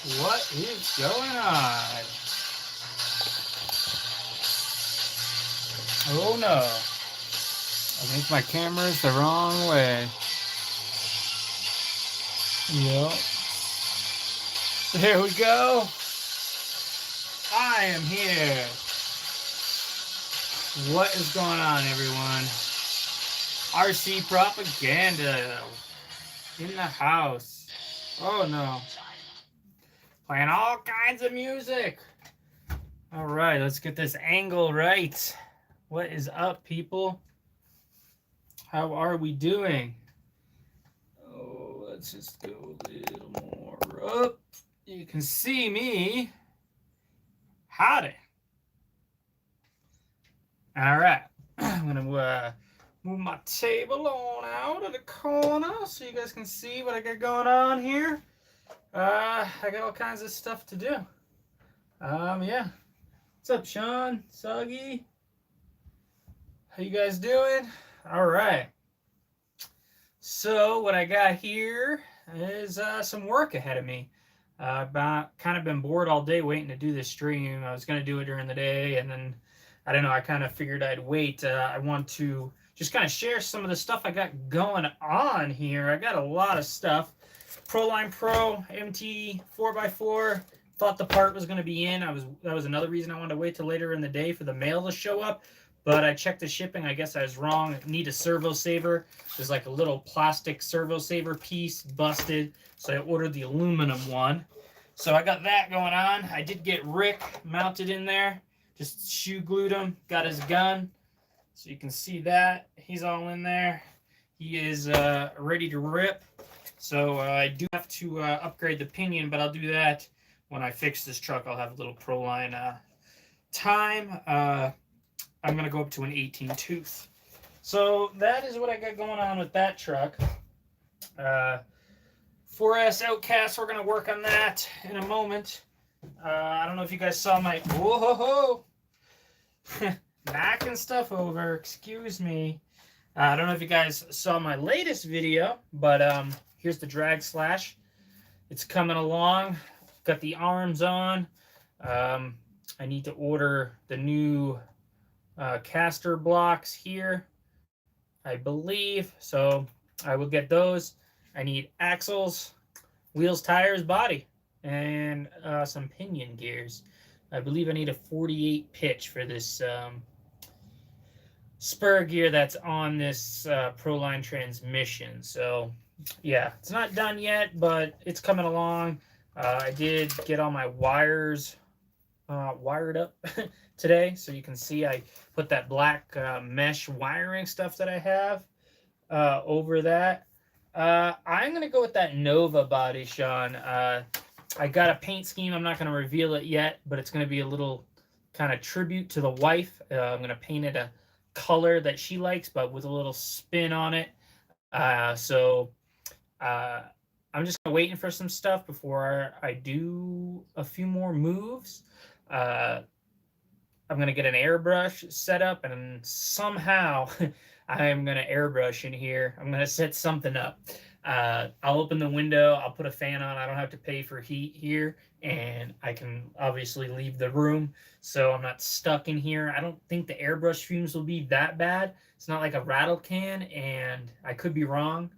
What is going on? Oh no. I think my camera's the wrong way. Yep. There we go. I am here. What is going on, everyone? RC Propaganda in the house. Oh no. Playing all kinds of music. All right, let's get this angle right. What is up, people? How are we doing? Oh, let's just go a little more up. You can see me. Howdy. All right, I'm gonna move my table on out of the corner so you guys can see what I got going on here. I got all kinds of stuff to do. Yeah. What's up, Sean? Suggy? How you guys doing? All right. So what I got here is some work ahead of me. I've kind of been bored all day waiting to do this stream. I was going to do it during the day, and then, I don't know, I kind of figured I'd wait. I want to just kind of share some of the stuff I got going on here. I got a lot of stuff. Proline Pro MT 4x4. Thought the part was going to be in. That was another reason I wanted to wait till later in the day for the mail to show up. But I checked the shipping. I guess I was wrong. I need a servo saver. There's like a little plastic servo saver piece busted. So I ordered the aluminum one. So I got that going on. I did get Rick mounted in there. Just shoe glued him. Got his gun. So you can see that. He's all in there. He is ready to rip. So I do have to upgrade the pinion, but I'll do that when I fix this truck. I'll have a little Proline time. I'm going to go up to an 18 tooth. So that is what I got going on with that truck. 4S Outcast, we're going to work on that in a moment. I don't know if you guys saw my... Whoa! Knocking stuff over. Excuse me. I don't know if you guys saw my latest video, but here's the drag slash. It's coming along. Got the arms on. I need to order the new caster blocks here, I believe. So I will get those. I need axles, wheels, tires, body, and some pinion gears. I believe I need a 48 pitch for this spur gear that's on this Proline transmission. So yeah, it's not done yet, but it's coming along. I did get all my wires wired up today, so you can see I put that black mesh wiring stuff that I have over that. I'm gonna go with that Nova body, Sean. I got a paint scheme. I'm not gonna reveal it yet, but it's gonna be a little kind of tribute to the wife. I'm gonna paint it a color that she likes, but with a little spin on it. I'm just waiting for some stuff before I do a few more moves. I'm going to get an airbrush set up, and somehow I'm going to airbrush in here. I'm going to set something up. I'll open the window. I'll put a fan on. I don't have to pay for heat here, and I can obviously leave the room, so I'm not stuck in here. I don't think the airbrush fumes will be that bad. It's not like a rattle can, and I could be wrong.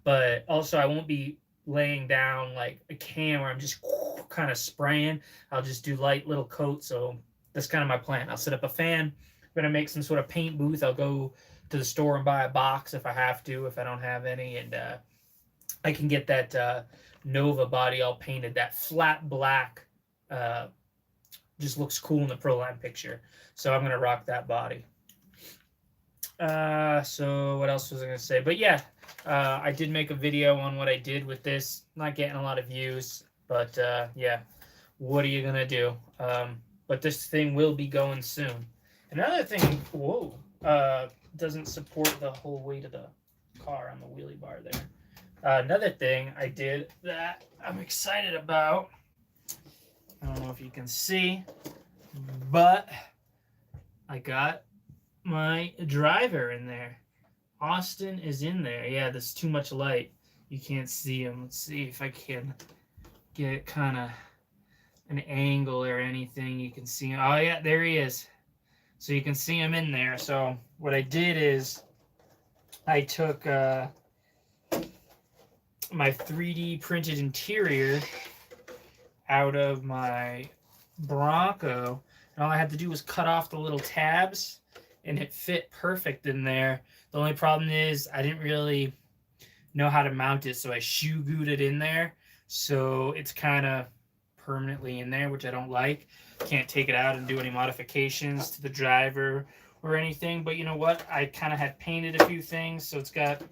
But also I won't be laying down like a can where I'm just kind of spraying. I'll just do light little coats. So that's kind of my plan. I'll set up a fan. I'm going to make some sort of paint booth. I'll go to the store and buy a box if I have to, if I don't have any. And I can get that Nova body all painted. That flat black just looks cool in the Proline picture. So I'm going to rock that body. So what else was I going to say? But yeah, I did make a video on what I did with this. Not getting a lot of views, but yeah, what are you going to do? But this thing will be going soon. Another thing, doesn't support the whole weight of the car on the wheelie bar there. Another thing I did that I'm excited about, I don't know if you can see, but I got my driver in there. Austin is in there. Yeah, there's too much light. You can't see him. Let's see if I can get kind of an angle or anything. You can see him. Oh yeah, there he is. So you can see him in there. So what I did is I took my 3D printed interior out of my Bronco, and all I had to do was cut off the little tabs, and it fit perfect in there. The only problem is I didn't really know how to mount it, so I shoe glued it in there, so it's kind of permanently in there, which I don't like. Can't take it out and do any modifications to the driver or anything, but you know what? I kind of had painted a few things, so it's got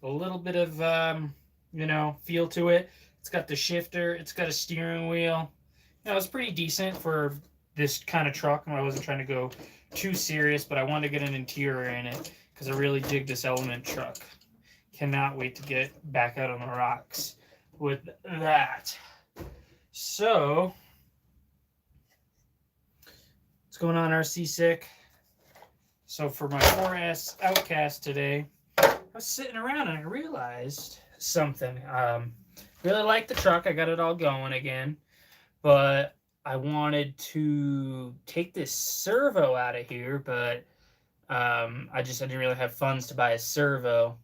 a little bit of feel to it. It's got the shifter, it's got a steering wheel. It's pretty decent for this kind of truck. I wasn't trying to go too serious, but I wanted to get an interior in it because I really dig this Element truck. Cannot wait to get back out on the rocks with that. So, what's going on, RC Sick? So for my 4S Outcast today, I was sitting around and I realized something. Really like the truck. I got it all going again, but I wanted to take this servo out of here, but I didn't really have funds to buy a servo.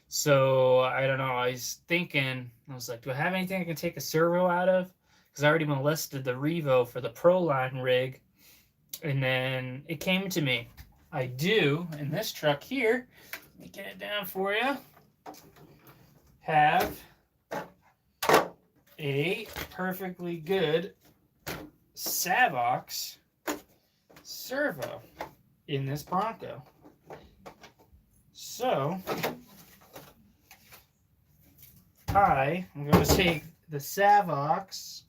So I don't know. I was thinking, I was like, do I have anything I can take a servo out of? Because I already molested the Revo for the Proline rig, and then it came to me. I do, in this truck here, let me get it down for you, have a perfectly good Savox servo in this Bronco. So I am going to take the Savox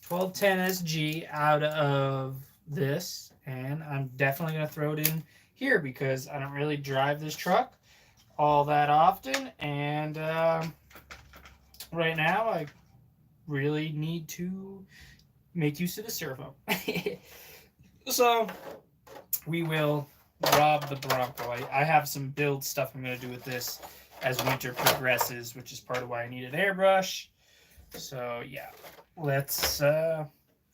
1210 SG out of this, and I'm definitely going to throw it in here because I don't really drive this truck all that often, and right now I really need to make use of the servo. So we will rob the Bronco. I have some build stuff I'm going to do with this as winter progresses, which is part of why I need an airbrush. So yeah, let's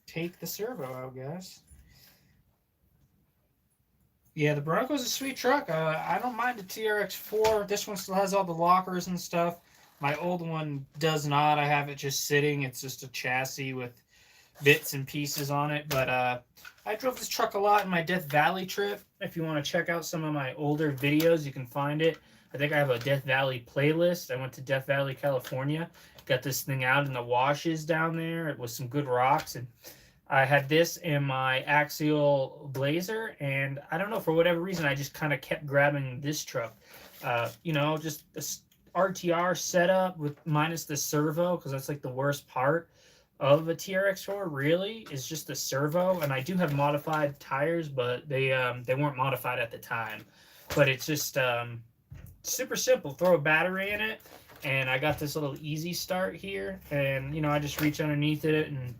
take the servo out, guys. Yeah, the Bronco's a sweet truck. I don't mind the TRX4. This one still has all the lockers and stuff. My old one does not. I have it just sitting. It's just a chassis with bits and pieces on it. But I drove this truck a lot in my Death Valley trip. If you want to check out some of my older videos, you can find it. I think I have a Death Valley playlist. I went to Death Valley, California. Got this thing out in the washes down there. It was some good rocks. And I had this in my Axial Blazer. And I don't know, for whatever reason, I just kind of kept grabbing this truck. Just a RTR setup with minus the servo, because that's like the worst part of a TRX4 really is just the servo. And I do have modified tires, but they weren't modified at the time. But it's just super simple. Throw a battery in it, and I got this little easy start here, and I just reach underneath it, and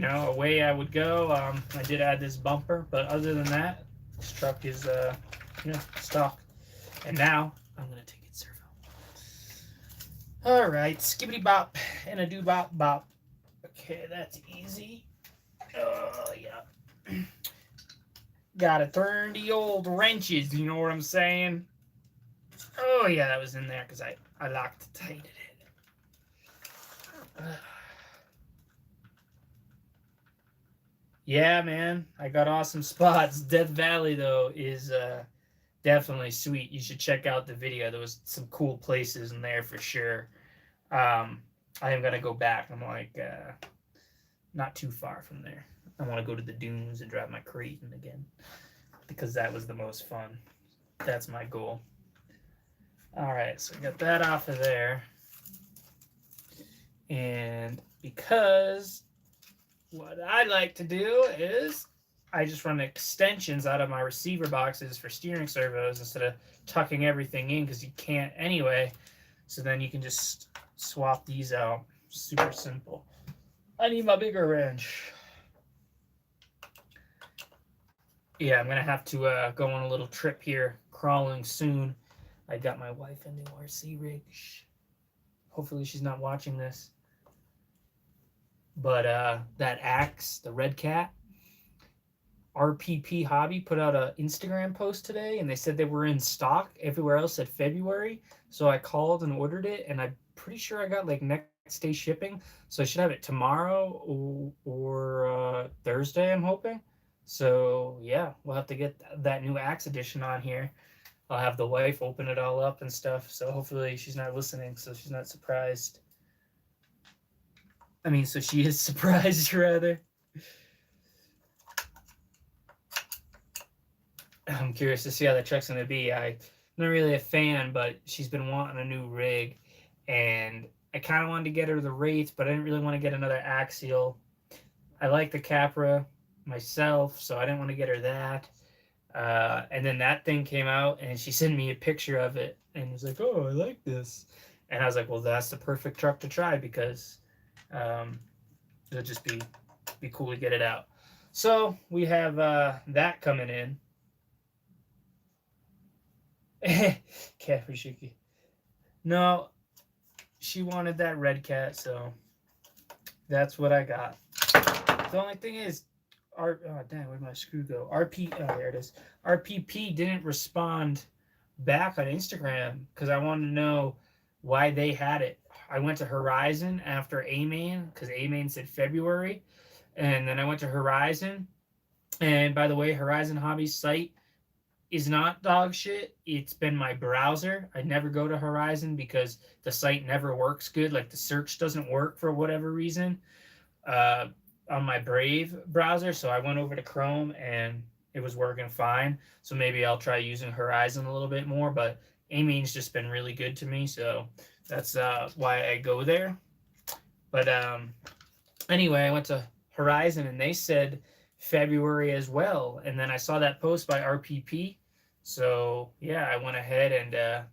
away I would go. I did add this bumper, but other than that, this truck is stock. And now I'm gonna take it servo. All right, skibbity bop and a do bop bop. Okay, that's easy. Oh yeah. Gotta turn the old wrenches. You know what I'm saying? Oh yeah, that was in there because I Loctitited it. Yeah, man, I got awesome spots. Death Valley though is definitely sweet. You should check out the video. There was some cool places in there for sure. I am gonna go back. I'm like not too far from there. I want to go to the dunes and drive my Creighton again because that was the most fun. That's my goal. All right, so we got that off of there. And because what I like to do is I just run extensions out of my receiver boxes for steering servos instead of tucking everything in, because you can't anyway. So then you can just swap these out. Super simple. I need my bigger wrench. Yeah, I'm going to have to go on a little trip here, crawling soon. I got my wife a new RC rig. Hopefully she's not watching this. But that axe, the red cat, RPP Hobby put out an Instagram post today, and they said they were in stock. Everywhere else said February, so I called and ordered it, and I'm pretty sure I got like next day shipping. So I should have it tomorrow or Thursday. I'm hoping. So yeah, we'll have to get that new axe edition on here. I'll have the wife open it all up and stuff. So hopefully she's not listening, so she's not surprised. I mean, so she is surprised rather. I'm curious to see how that truck's gonna be. I'm not really a fan, but she's been wanting a new rig, and I kind of wanted to get her the Wraith, but I didn't really want to get another Axial. I like the Capra myself, so I didn't want to get her that. And then that thing came out, and she sent me a picture of it, and was like, "Oh, I like this," and I was like, "Well, that's the perfect truck to try because it'll just be cool to get it out." So we have that coming in. Cat for Shiki. No, she wanted that red cat, so that's what I got. The only thing is, oh damn, where'd my screw go? There it is. RPP didn't respond back on Instagram because I wanted to know why they had it. I went to Horizon after A-Main because A-Main said February, and then I went to Horizon. And by the way, Horizon Hobby's site is not dog shit. It's been my browser. I never go to Horizon because the site never works good. Like the search doesn't work for whatever reason on my Brave browser. So I went over to Chrome and it was working fine. So maybe I'll try using Horizon a little bit more. But A-Main's just been really good to me. So that's why I go there. But anyway, I went to Horizon and they said February as well. And then I saw that post by RPP. So yeah, I went ahead and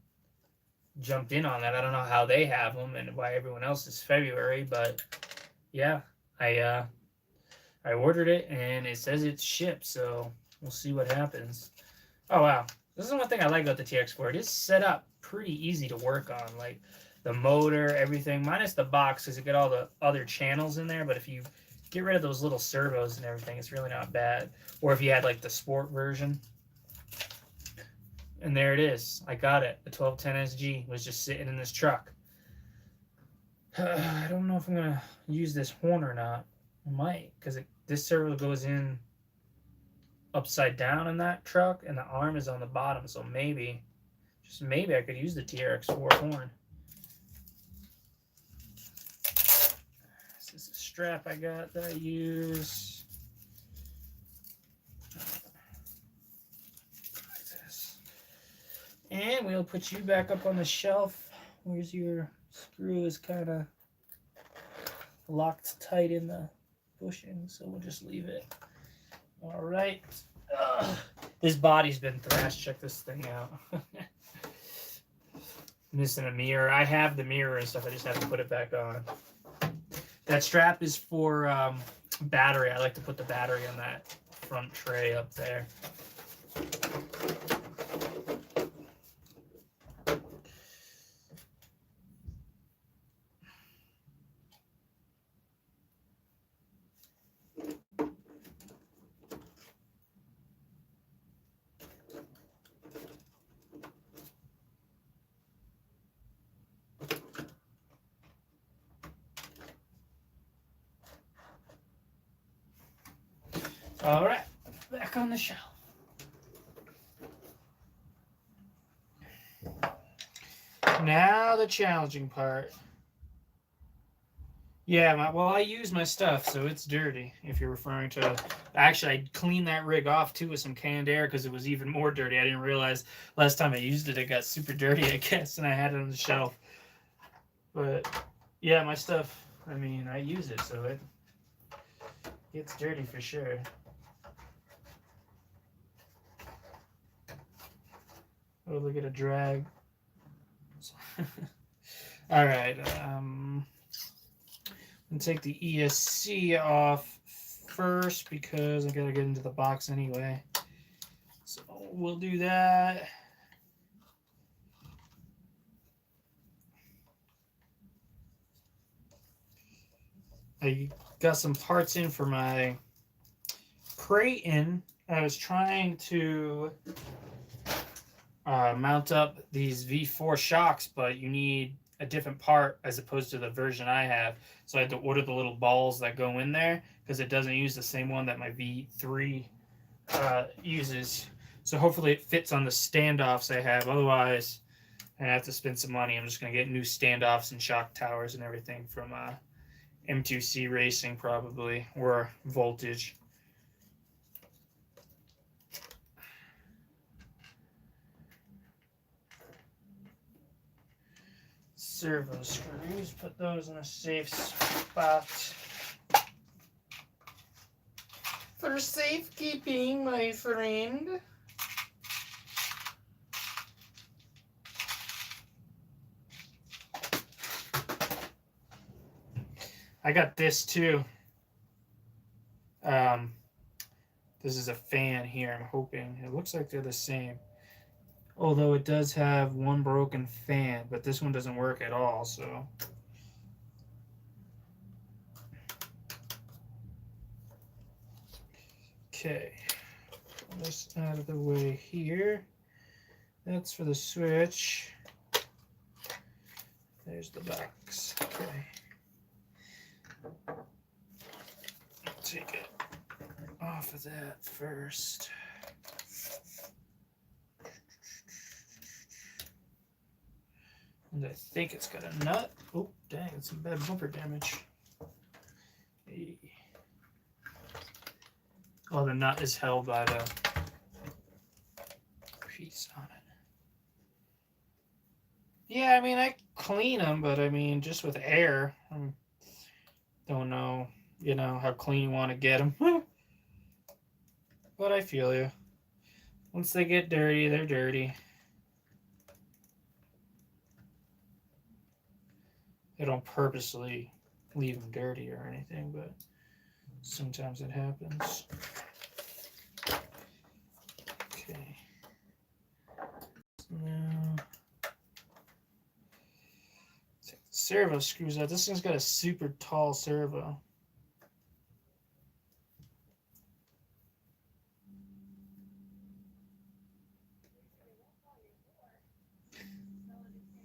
jumped in on that. I don't know how they have them and why everyone else is February, but yeah, I ordered it and it says it's shipped. So we'll see what happens. Oh wow, this is one thing I like about the TX4. It is set up pretty easy to work on. Like the motor, everything, minus the box because you get all the other channels in there. But if you get rid of those little servos and everything, it's really not bad. Or if you had like the sport version. And there it is. I got it. The 1210 SG was just sitting in this truck. I don't know if I'm going to use this horn or not. I might, because this servo goes in upside down in that truck, and the arm is on the bottom. So maybe, just maybe I could use the TRX4 horn. This is a strap I got that I use. And we'll put you back up on the shelf. Where's your screw is kind of locked tight in the bushing, so we'll just leave it. All right. This body's been thrashed. Check this thing out. Missing a mirror. I have the mirror and stuff. I just haven't put it back on. That strap is for battery. I like to put the battery on that front tray up there. All right, back on the shelf. Now the challenging part. Yeah, well, I use my stuff, so it's dirty. If you're referring to, actually, I cleaned that rig off too with some canned air because it was even more dirty. I didn't realize last time I used it, it got super dirty, I guess, and I had it on the shelf. But yeah, my stuff. I mean, I use it, so it gets dirty for sure. Oh, look at a drag. All right. I'm gonna take the ESC off first because I gotta get into the box anyway. So we'll do that. I got some parts in for my Creighton. I was trying to mount up these V4 shocks, but you need a different part as opposed to the version I have. So I had to order the little balls that go in there because it doesn't use the same one that my V3 uses. So hopefully it fits on the standoffs I have. Otherwise, I have to spend some money. I'm just going to get new standoffs and shock towers and everything from M2C Racing probably, or Voltage. Servo screws, put those in a safe spot for safekeeping, my friend. I got this too. This is a fan here, I'm hoping. It looks like they're the same. Although it does have one broken fan, but this one doesn't work at all, so. Okay. Put this out of the way here. That's for the switch. There's the box. Okay. I'll take it off of that first. And I think it's got a nut. Oh, dang, it's some bad bumper damage. Hey. Oh, the nut is held by the piece on it. Yeah, I mean, I clean them, but I mean, just with air. I don't know, how clean you want to get them. But I feel you. Once they get dirty, they're dirty. I don't purposely leave them dirty or anything, but sometimes it happens. Okay. Now, take the servo screws out. This thing's got a super tall servo.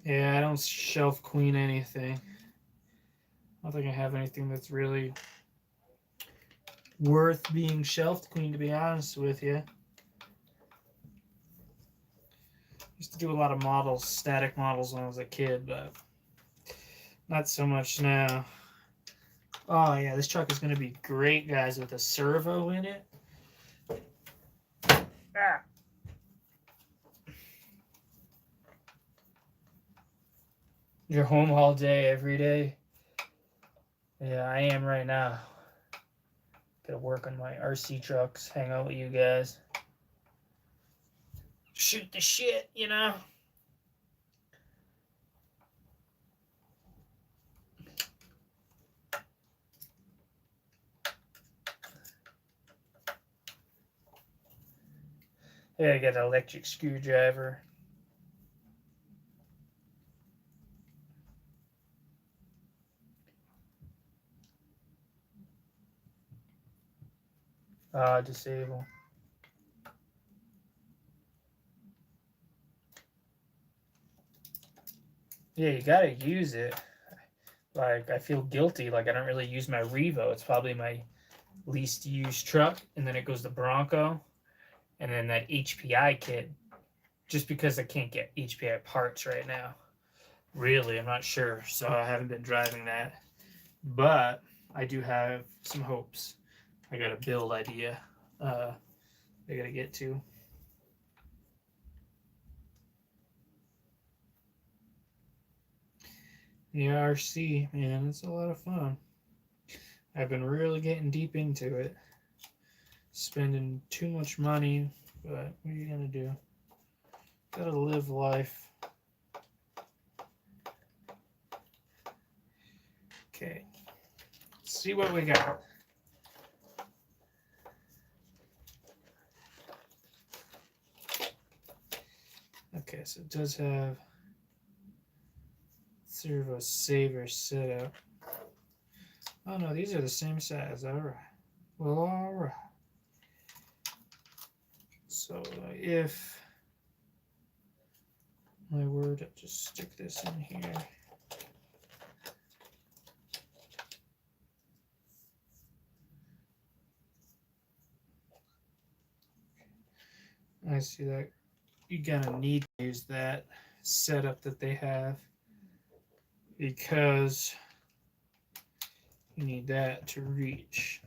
Yeah, I don't shelf clean anything. I don't think I have anything that's really worth being shelf clean, to be honest with you. Used to do a lot of models, static models when I was a kid, but not so much now. Oh yeah, this truck is going to be great, guys, with a servo in it. Ah. You're home all day, every day. Yeah, I am right now. Gotta work on my RC trucks, hang out with you guys. Shoot the shit, Yeah, I got an electric screwdriver. Disable. Yeah, you gotta use it. Like, I feel guilty. Like, I don't really use my Revo. It's probably my least used truck. And then it goes the Bronco. And then that HPI kit. Just because I can't get HPI parts right now. Really, I'm not sure. So I haven't been driving that. But I do have some hopes. I got a build idea I gotta get to. The RC, man, it's a lot of fun. I've been really getting deep into it. Spending too much money, but what are you gonna do? Gotta live life. Okay, let's see what we got. Okay, so it does have servo saver setup. Oh no, these are the same size. All right. Well, all right. So if my word, I'll just stick this in here. I see that you're gonna need to use that setup that they have because you need that to reach.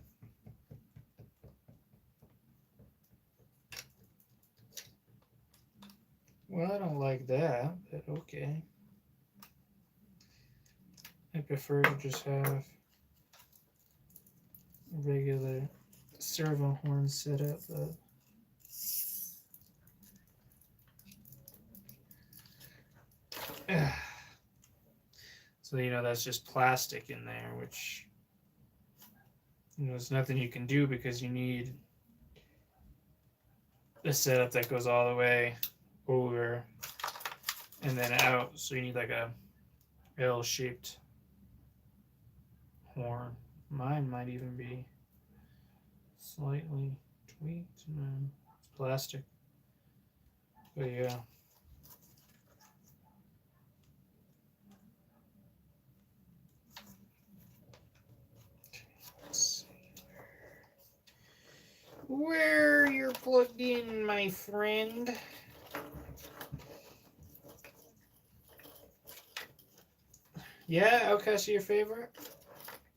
Well, I don't like that, but okay. I prefer to just have a regular servo horn setup. So, that's just plastic in there, which, there's nothing you can do because you need a setup that goes all the way over and then out. So you need like a L-shaped horn. Mine might even be slightly tweaked. No, it's plastic. But yeah. Let's see where you're plugged in, my friend. Yeah, Outcast your favorite?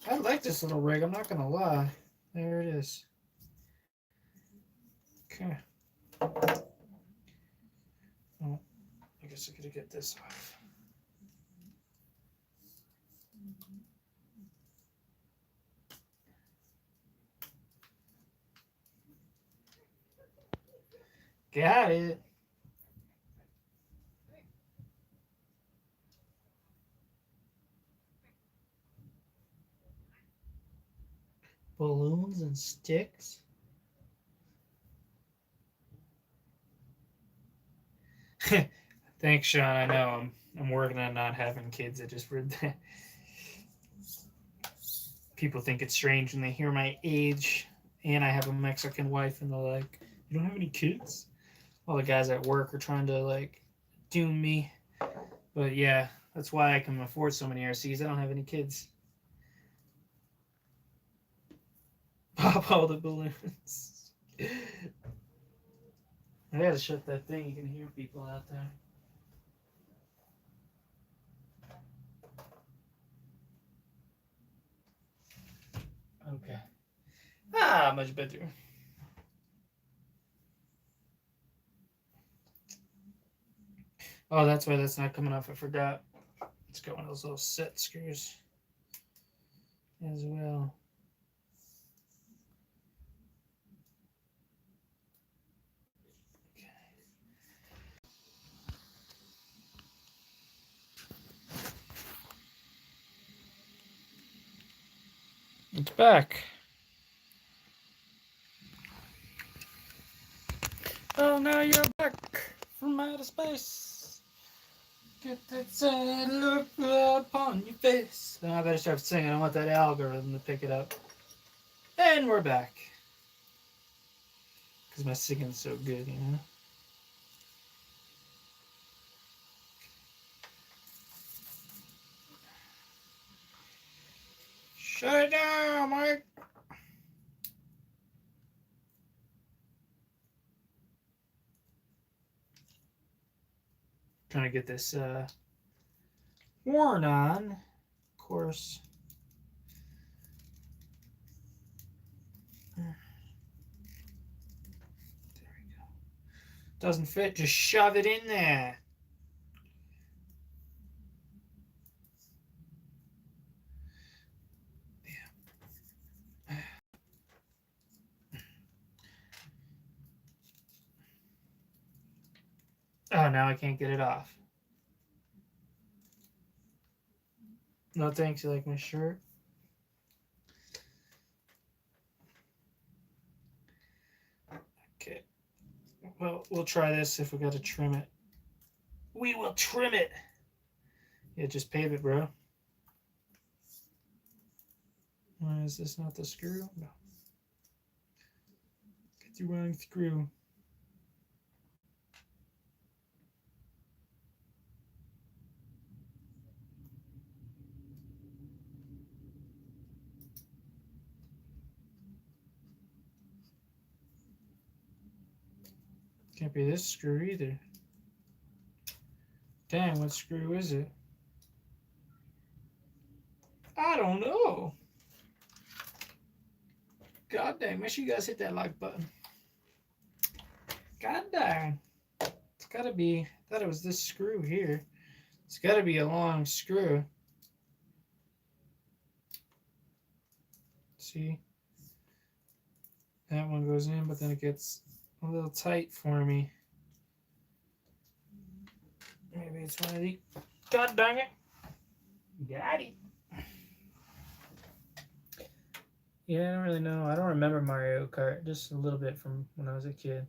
I like this little rig, I'm not gonna lie. There it is. Okay. Oh, I guess I gotta get this off. Got it. Balloons and sticks? Thanks, Sean. I know I'm working on not having kids. I just read that. People think it's strange when they hear my age and I have a Mexican wife and they're like, "You don't have any kids?" All the guys at work are trying to like doom me. But yeah, that's why I can afford so many RCs. I don't have any kids. Pop all the balloons. I gotta shut that thing. You can hear people out there. Okay. Much better. Oh, that's why that's not coming off. I forgot. It's got one of those little set screws as well. It's back. Oh, now you're back from outer space. Get that sad look upon your face. Then I better start singing. I want that algorithm to pick it up. And we're back. Because my singing's so good, Shut it down, Mike. Trying to get this horn on. Of course. There we go. Doesn't fit, just shove it in there. Oh, now I can't get it off. No thanks, you like my shirt? Okay. Well, we'll try this if we got to trim it. We will trim it. Yeah, just pave it, bro. Why is this not the screw? No. Get the wrong screw. Can't be this screw either. Dang, what screw is it? I don't know. God dang, make sure you guys hit that like button. God dang. It's gotta be, I thought it was this screw here. It's gotta be a long screw. See? That one goes in, but then it gets a little tight for me. Maybe it's one of these. God dang it. Got it. Yeah, I don't really know. I don't remember Mario Kart. Just a little bit from when I was a kid.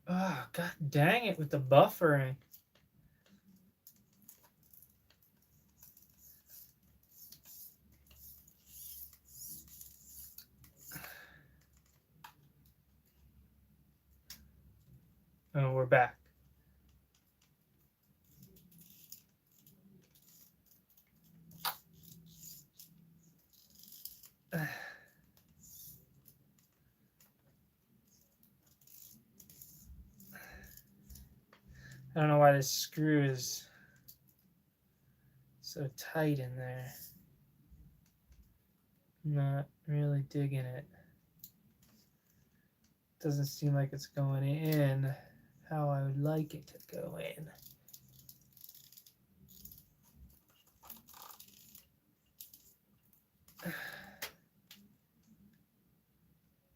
Oh, god dang it with the buffering. Oh, we're back. I don't know why this screw is so tight in there. I'm not really digging it. Doesn't seem like it's going in how I would like it to go in.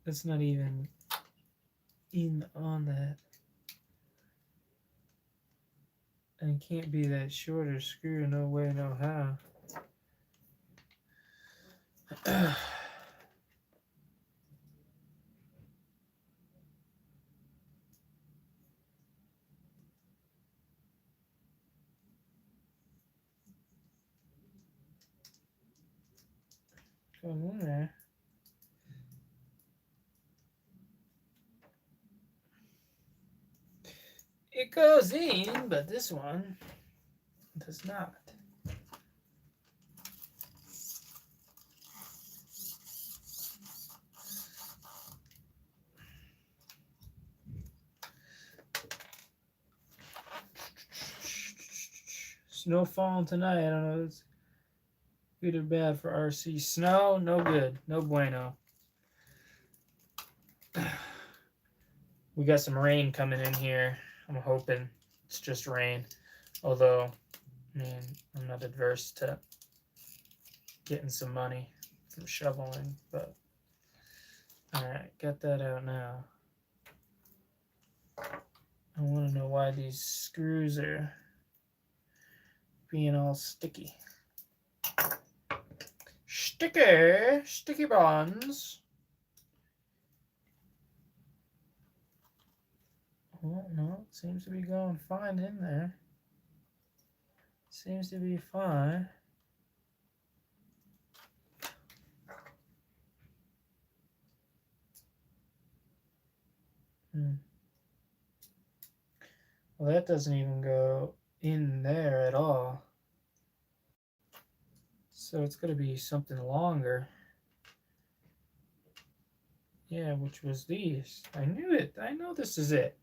It's not even in on that. And it can't be that shorter screw, no way, no how. Goes in there. It goes in, but this one does not. Snow falling tonight. I don't know if it's good or bad for RC. Snow, no good. No bueno. We got some rain coming in here. I'm hoping it's just rain. Although, I mean, I'm not adverse to getting some money from shoveling, but alright, got that out now. I want to know why these screws are being all sticky. Sticky buns. Oh, no, it seems to be going fine in there. Seems to be fine. Well, that doesn't even go in there at all. So it's going to be something longer. Yeah, which was these. I knew it. I know this is it.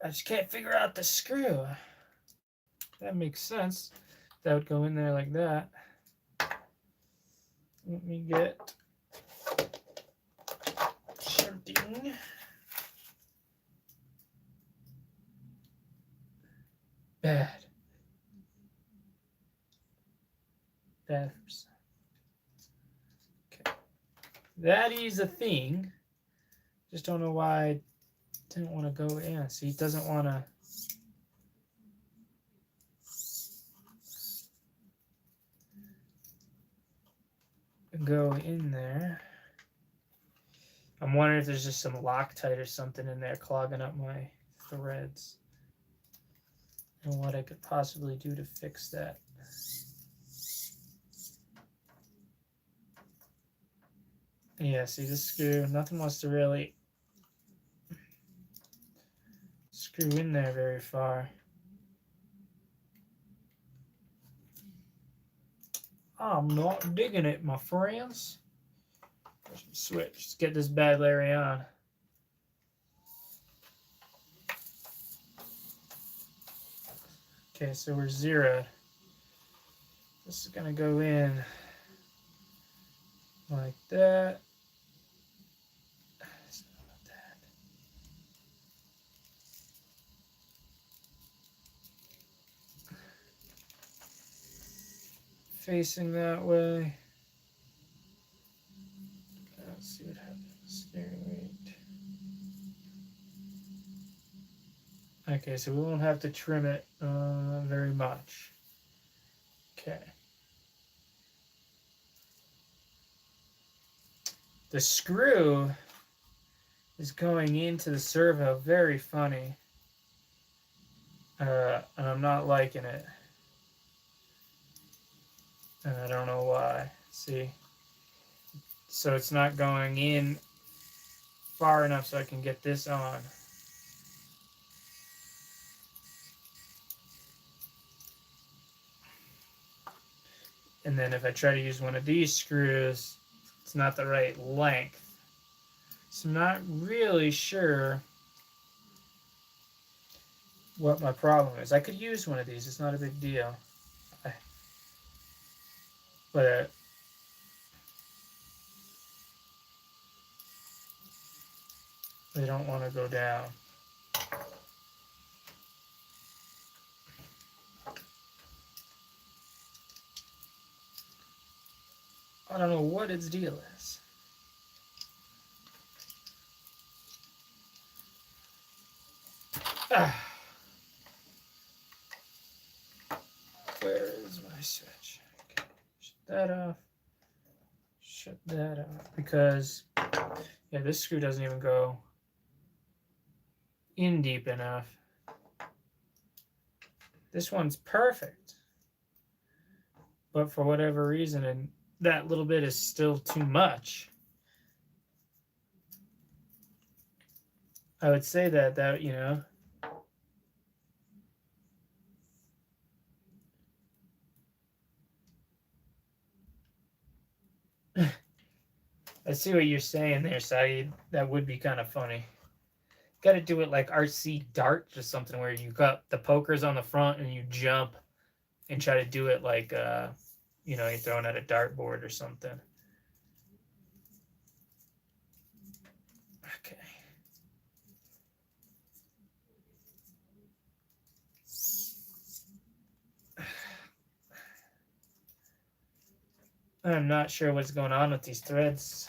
I just can't figure out the screw. That makes sense. That would go in there like that. Let me get something. Bad. Okay. That is a thing. Just don't know why I didn't want to go in. See, it doesn't want to. Go in there. I'm wondering if there's just some Loctite or something in there clogging up my threads. and what I could possibly do to fix that. Yeah, see this screw, nothing wants to really screw in there very far. I'm not digging it, my friends. Switch. Let's get this bad Larry on. Okay, so we're zeroed. This is gonna go in like that. Facing that way. Let's see what happens. Steering weight. Okay, so we won't have to trim it very much. Okay. The screw is going into the servo very funny. And I'm not liking it. And I don't know why. See? So it's not going in far enough so I can get this on. And then if I try to use one of these screws, it's not the right length. So I'm not really sure what my problem is. I could use one of these. It's not a big deal. But they don't want to go down. I don't know what its deal is. Where is my switch? Okay. Shut that off. Shut that off. Because, yeah, this screw doesn't even go in deep enough. This one's perfect. But for whatever reason, and that little bit is still too much. I would say that, you know, I see what you're saying there, Saeed. That would be kind of funny. Got to do it like RC Dart or something where you got the pokers on the front and you jump and try to do it like, you know, you're throwing at a dartboard or something. Okay. I'm not sure what's going on with these threads.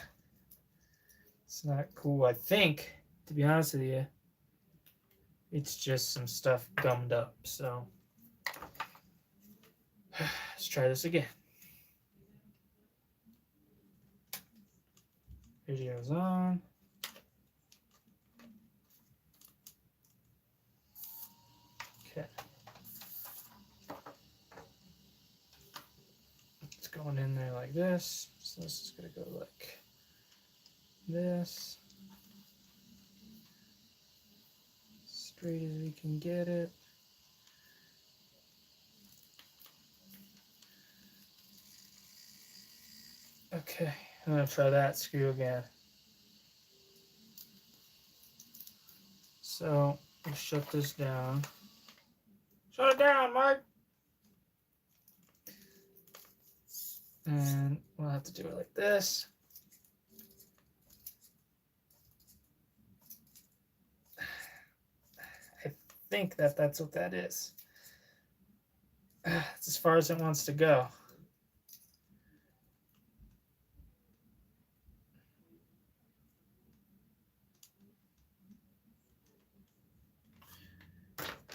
It's not cool. I think, to be honest with you, it's just some stuff gummed up. So let's try this again. Video's on. Okay. It's going in there like this. So this is going to go like this. Straight as we can get it. Okay, I'm going to try that screw again. So, we'll shut this down. Shut it down, Mike! And we'll have to do it like this. I think that's what that is. It's as far as it wants to go.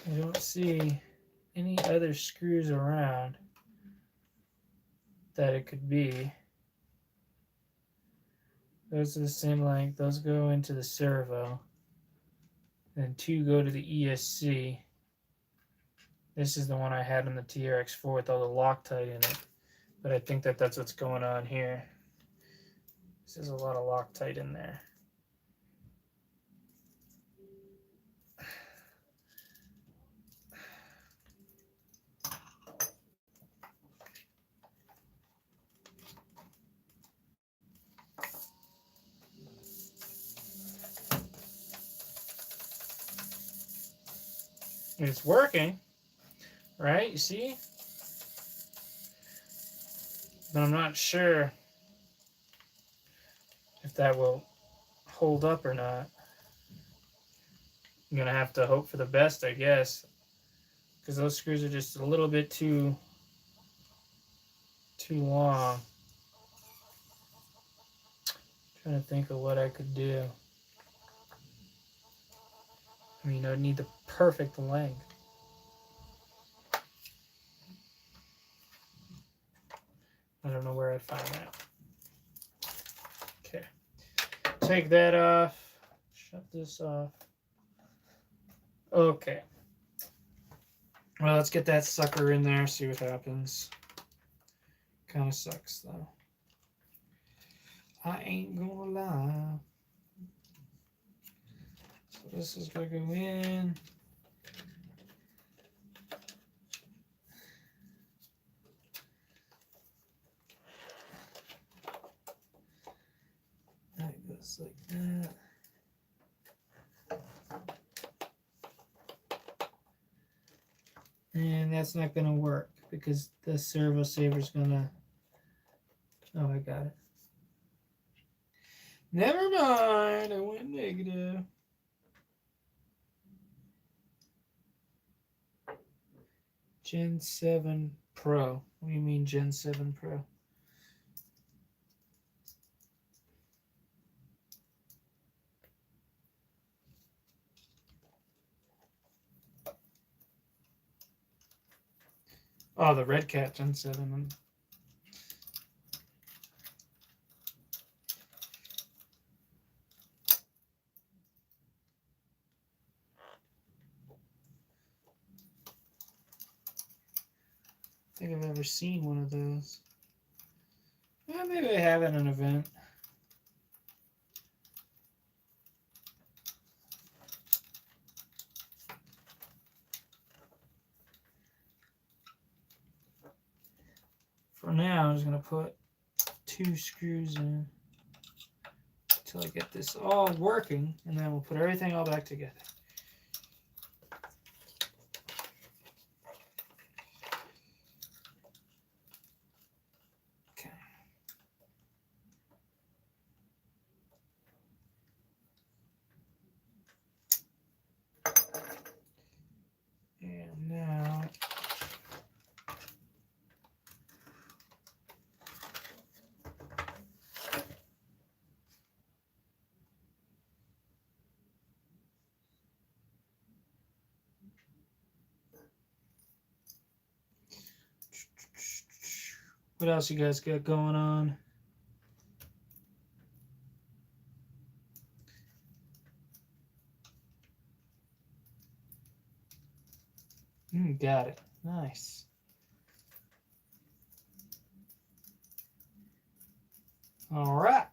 I don't see any other screws around that it could be. Those are the same length. Those go into the servo. And two go to the ESC. This is the one I had in the TRX4 with all the Loctite in it. But I think that that's what's going on here. This is a lot of Loctite in there. And it's working, right? You see? But I'm not sure if that will hold up or not. I'm gonna have to hope for the best, I guess, because those screws are just a little bit too long. I'm trying to think of what I could do. I mean, I would need the perfect length. I don't know where I'd find that. Okay. Take that off. Shut this off. Okay. Well, let's get that sucker in there, see what happens. Kind of sucks, though. I ain't gonna lie. So this is gonna go in. That goes like that. And that's not gonna work because the servo saver's gonna. Oh, I got it. Never mind, I went negative. Gen 7 Pro. What do you mean Gen 7 Pro? Oh, the Red Cat Gen 7. I think I've ever seen one of those. Yeah, maybe I have at an event. For now, I'm just going to put 2 screws in until I get this all working, and then we'll put everything all back together. Okay. And now what else you guys got going on? Got it. Nice. All right.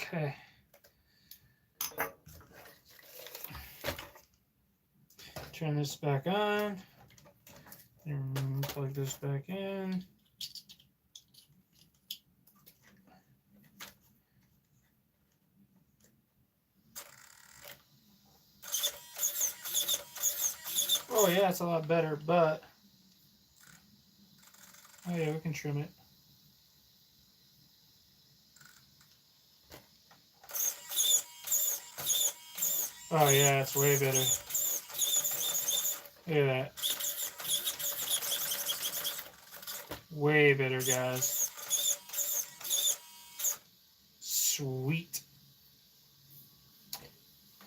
Okay. Turn this back on. And plug this back in. Oh yeah, it's a lot better, but oh yeah, we can trim it. Oh yeah, it's way better. Look at that. Way better, guys. Sweet.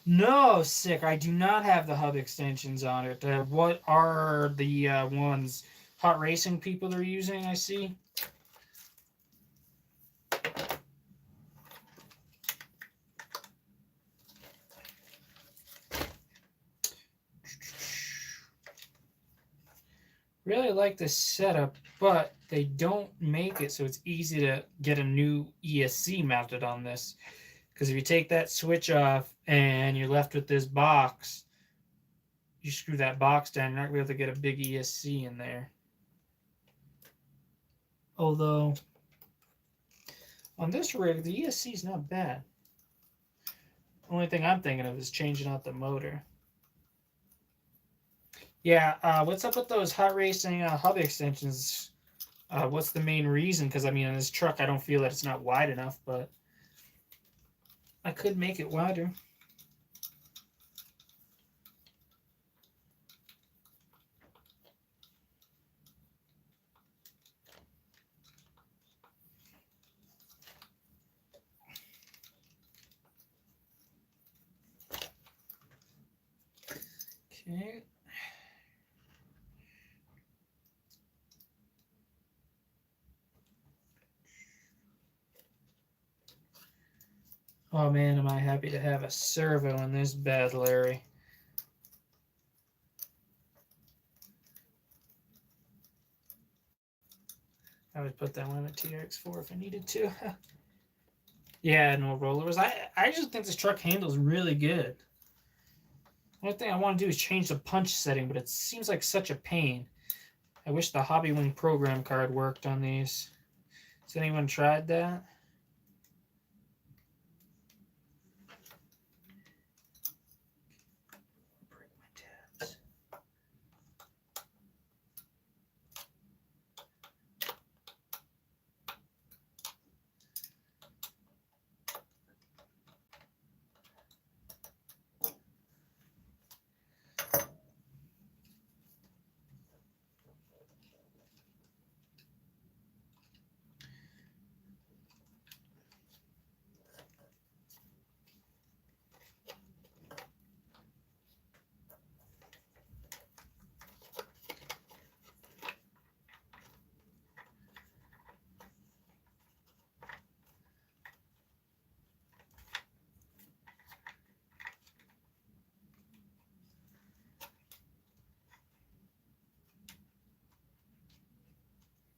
No, sick. I do not have the hub extensions on it. What are the ones hot racing people are using, I see. Really like this setup, but they don't make it so it's easy to get a new ESC mounted on this. Because if you take that switch off and you're left with this box, you screw that box down, you're not going to be able to get a big ESC in there. Although, on this rig, the ESC is not bad. Only thing I'm thinking of is changing out the motor. Yeah, what's up with those hot racing hub extensions? What's the main reason? Because, I mean, in this truck, I don't feel that it's not wide enough, but I could make it wider. Okay. Oh man, am I happy to have a servo in this bed, Larry. I would put that one in a TRX4 if I needed to. Yeah, no rollers. I just think this truck handles really good. The only thing I want to do is change the punch setting, but it seems like such a pain. I wish the Hobbywing program card worked on these. Has anyone tried that? Break my tabs.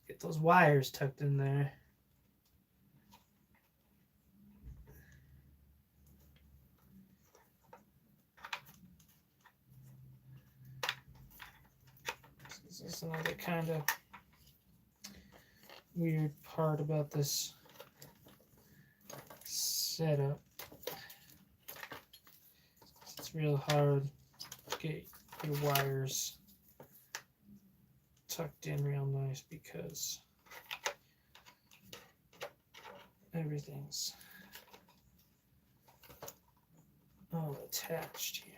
Get those wires tucked in there. This is another kind of weird part about this setup. It's real hard to get your wires tucked in real nice because everything's all attached here.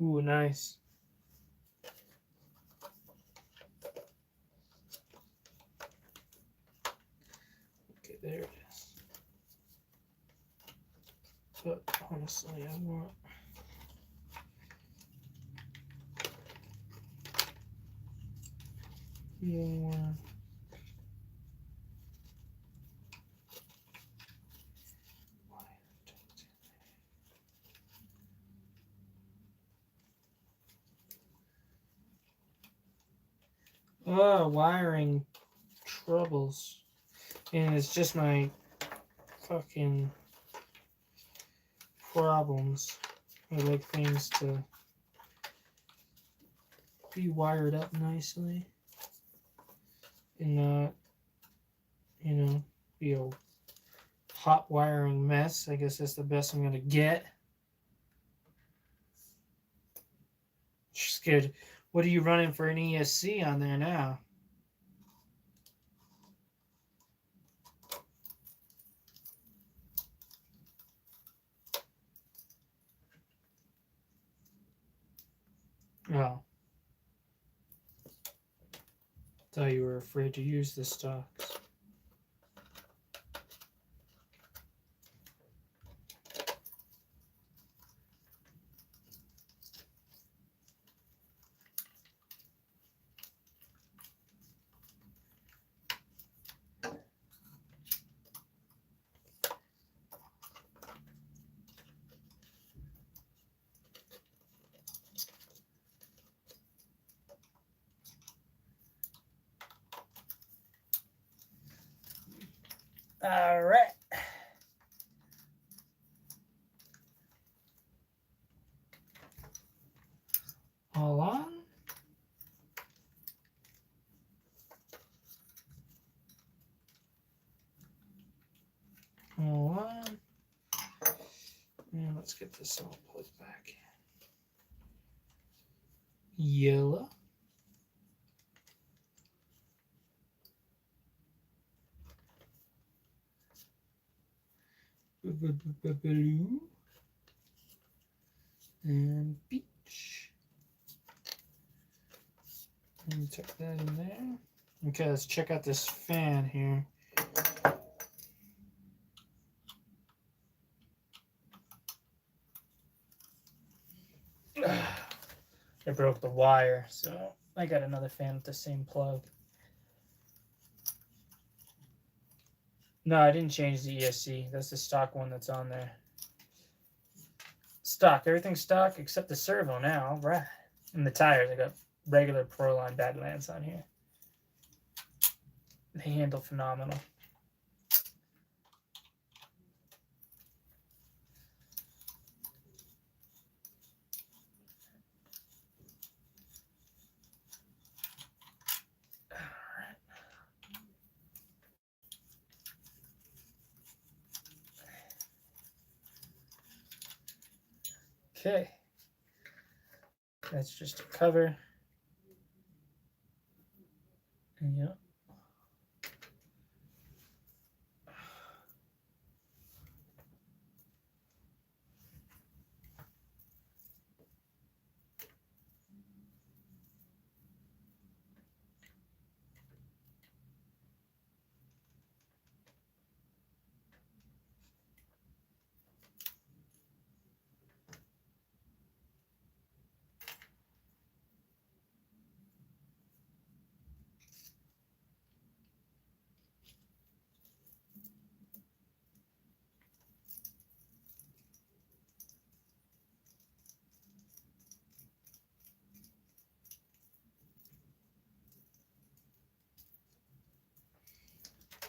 Ooh, nice. Okay, there it is. But honestly, I want more. Oh, wiring troubles. And it's just my fucking problems. I like things to be wired up nicely and not, you know, be a hot wiring mess. I guess that's the best I'm going to get. Just good. What are you running for an ESC on there now? Oh. Thought you were afraid to use the stocks. All right. All on. All on. And let's get this all plugged back in. Yellow. Blue. And peach. And tuck that in there. Okay, let's check out this fan here. I broke the wire, so I got another fan with the same plug. No, I didn't change the ESC. That's the stock one that's on there. Stock. Everything's stock except the servo now. Right. And the tires. I got regular Proline Badlands on here. They handle phenomenal. Okay, that's just a cover. Yep.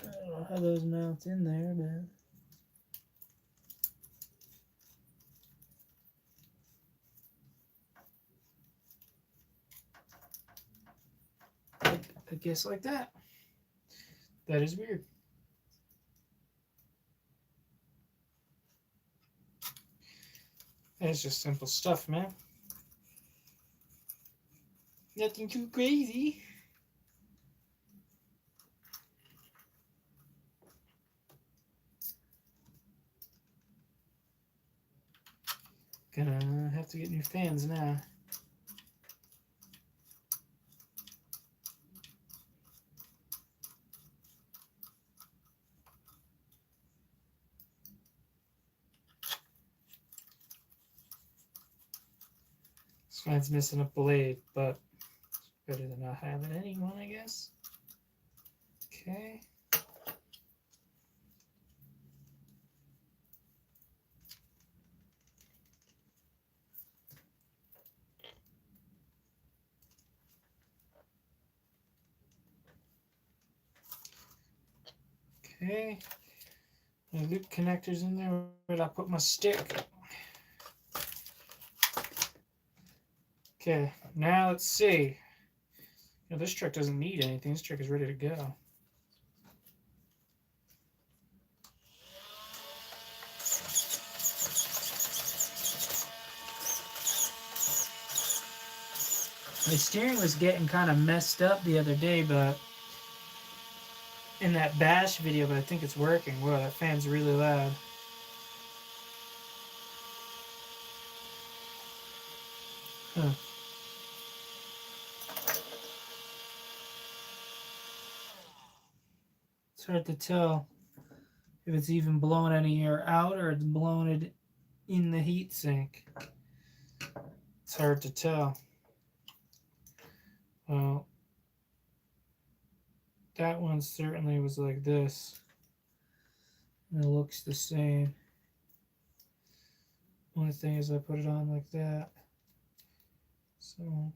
I don't know how those mount in there, but I guess like that. That is weird. It's just simple stuff, man. Nothing too crazy. Gonna have to get new fans now. This fan's missing a blade, but it's better than not having anyone, I guess. Okay. Okay. My loop connectors in there. Where'd I put my stick? Okay, now let's see. You know, this truck doesn't need anything. This truck is ready to go. My steering was getting kind of messed up the other day, but in that bash video, but I think it's working. Whoa, that fan's really loud. Huh. It's hard to tell if it's even blowing any air out or it's blowing it in the heatsink. It's hard to tell. Well, that one certainly was like this. And it looks the same. Only thing is I put it on like that. So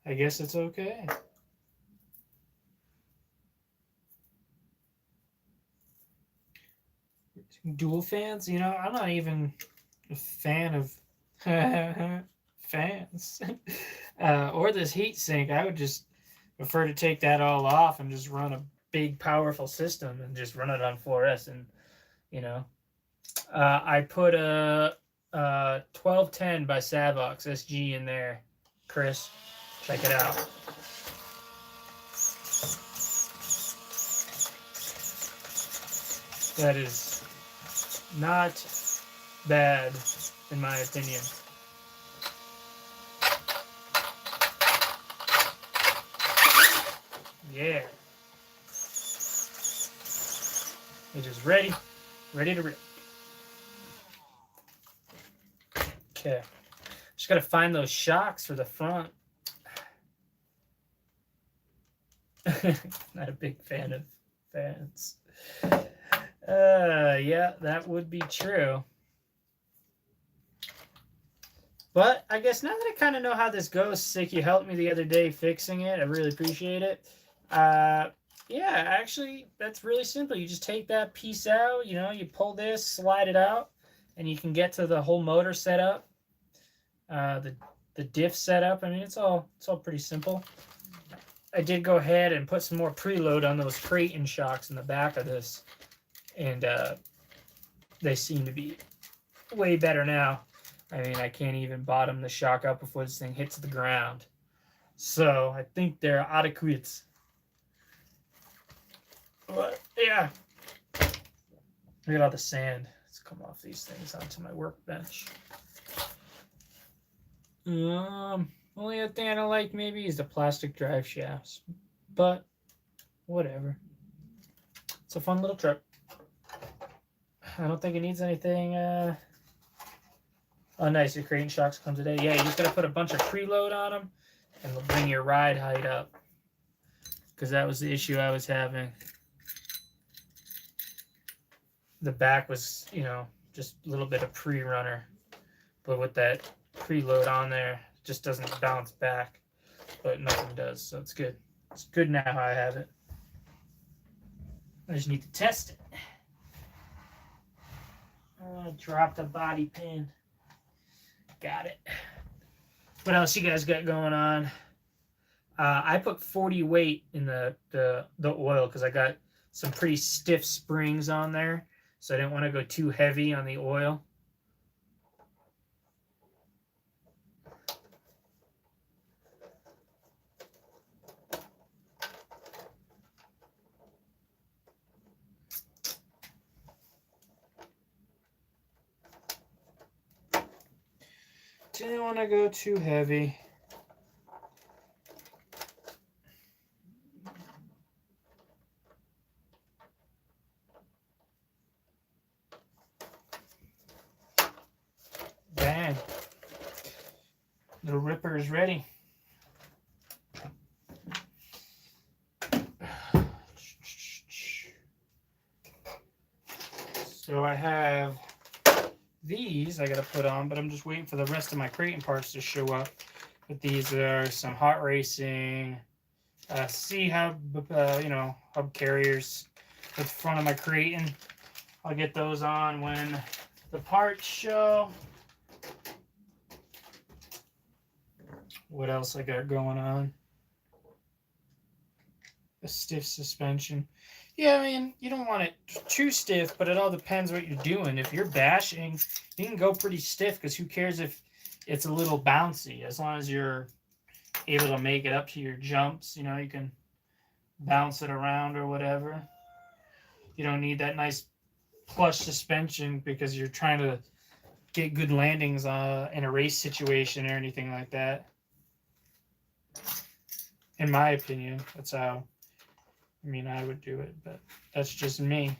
I guess it's okay. Dual fans, you know, I'm not even a fan of fans or this heat sink. I would just prefer to take that all off and just run a big powerful system and just run it on 4S. And you know, I put a 1210 by Savox SG in there. Chris, check it out. That is not bad, in my opinion. Yeah. It is ready to rip. Okay. Just gotta find those shocks for the front. Not a big fan of fans. Yeah, that would be true. But I guess now that I kind of know how this goes, Sick, you helped me the other day fixing it. I really appreciate it. Yeah, actually, that's really simple. You just take that piece out, you know, you pull this, slide it out, and you can get to the whole motor setup, the diff setup. I mean, it's all pretty simple. I did go ahead and put some more preload on those Creighton shocks in the back of this, and they seem to be way better now. I mean, I can't even bottom the shock up before this thing hits the ground. So I think they're adequate. But yeah, look at all the sand. Let's come off these things onto my workbench. Only other thing I don't like maybe is the plastic drive shafts, but whatever. It's a fun little trip. I don't think it needs anything. Oh, nice. Your Creighton shocks come today. Yeah, you just gotta put a bunch of preload on them, and it'll bring your ride height up. Because that was the issue I was having. The back was, you know, just a little bit of pre-runner, but with that preload on there, it just doesn't bounce back. But nothing does, so it's good. It's good now how I have it. I just need to test it. Oh, I dropped a body pin. Got it. What else you guys got going on? I put 40 weight in the oil because I got some pretty stiff springs on there, so I didn't want to go too heavy on the oil. Didn't want to go too heavy. Bang. The ripper is ready. So I have these I gotta put on, but I'm just waiting for the rest of my Creighton parts to show up. But these are some Hot Racing C-hub, you know, hub carriers at the front of my Creighton. I'll get those on when the parts show. What else I got going on? A stiff suspension. Yeah, I mean, you don't want it too stiff, but it all depends what you're doing. If you're bashing, you can go pretty stiff because who cares if it's a little bouncy. As long as you're able to make it up to your jumps, you know, you can bounce it around or whatever. You don't need that nice plush suspension because you're trying to get good landings in a race situation or anything like that. In my opinion, that's how, I mean, I would do it, but that's just me.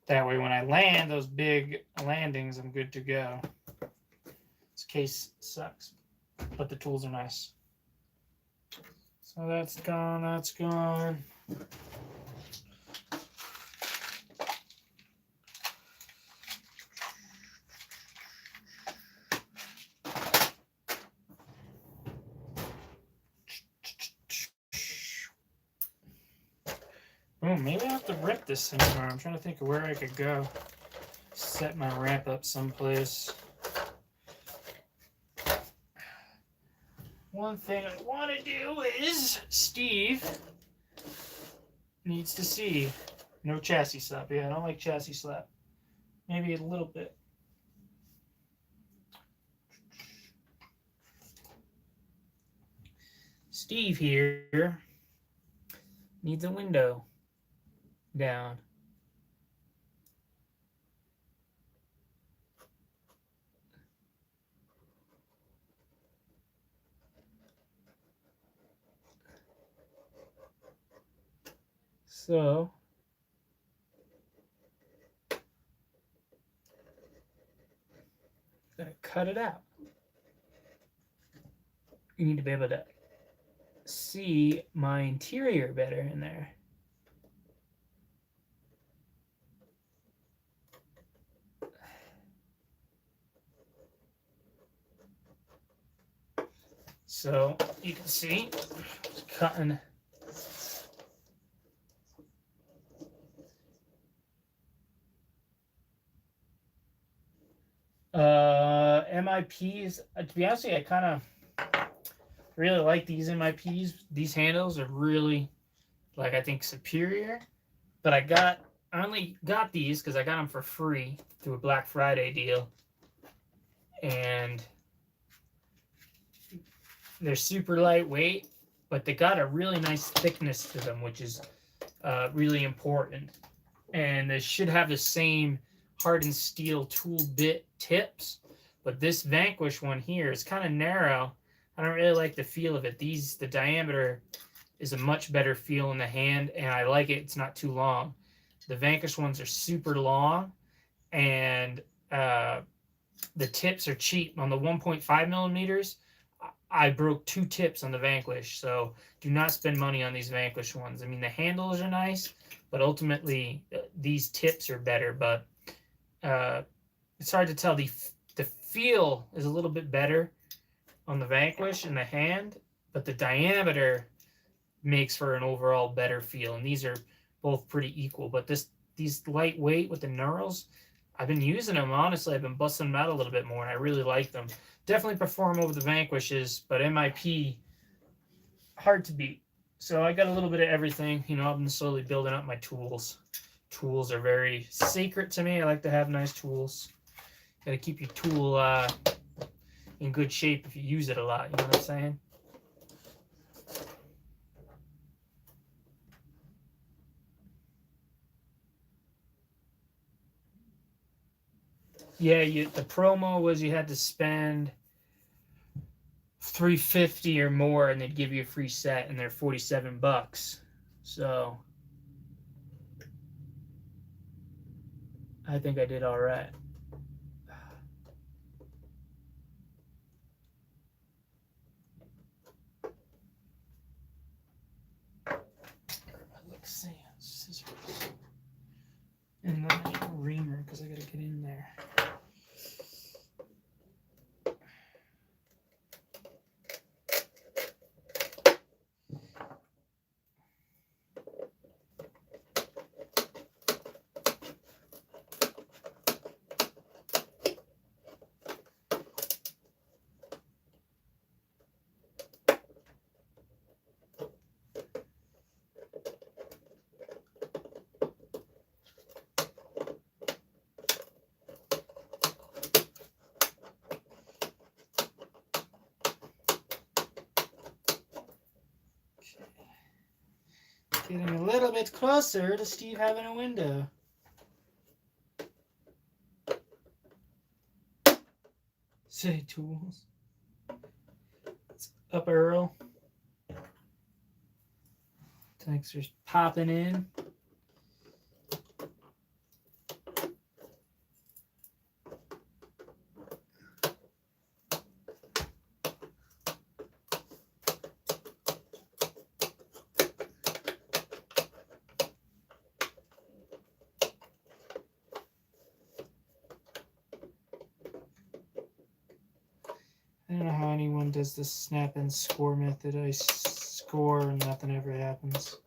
That way, when I land those big landings, I'm good to go. This case sucks, but the tools are nice. So that's gone, that's gone. Oh, maybe I have to rip this thing tomorrow. I'm trying to think of where I could go. Set my ramp up someplace. One thing I want to do is Steve needs to see no chassis slap. Yeah, I don't like chassis slap. Maybe a little bit. Steve here needs a window down. So I'm gonna cut it out. You need to be able to see my interior better in there. So you can see it's cutting MIPs. To be honest with you, I kind of really like these MIPs. These handles are really, like, I think superior. But I only got these because I got them for free through a Black Friday deal. And they're super lightweight, but they got a really nice thickness to them, which is really important. And they should have the same hardened steel tool bit tips, but this Vanquish one here is kind of narrow. I don't really like the feel of it. The diameter is a much better feel in the hand, and I like it. It's not too long. The Vanquish ones are super long, and the tips are cheap. On the 1.5 millimeters, I broke 2 tips on the Vanquish, so do not spend money on these Vanquish ones. I mean, the handles are nice, but ultimately these tips are better. But it's hard to tell. The feel is a little bit better on the Vanquish in the hand, but the diameter makes for an overall better feel. And these are both pretty equal. But these lightweight with the knurls, I've been using them. Honestly, I've been busting them out a little bit more, and I really like them. Definitely perform over the Vanquishes, but MIP, hard to beat. So I got a little bit of everything. You know, I've been slowly building up my tools. Tools are very sacred to me. I like to have nice tools. Got to keep your tool in good shape if you use it a lot. You know what I'm saying? Yeah, the promo was you had to spend $350 or more, and they'd give you a free set, and they're $47. So I think I did all right. Scissors. And then I need a reamer because I gotta get in there. Getting a little bit closer to Steve having a window. Say tools. It's up Earl. Thanks for popping in. I don't know how anyone does the snap and score method. I score and nothing ever happens.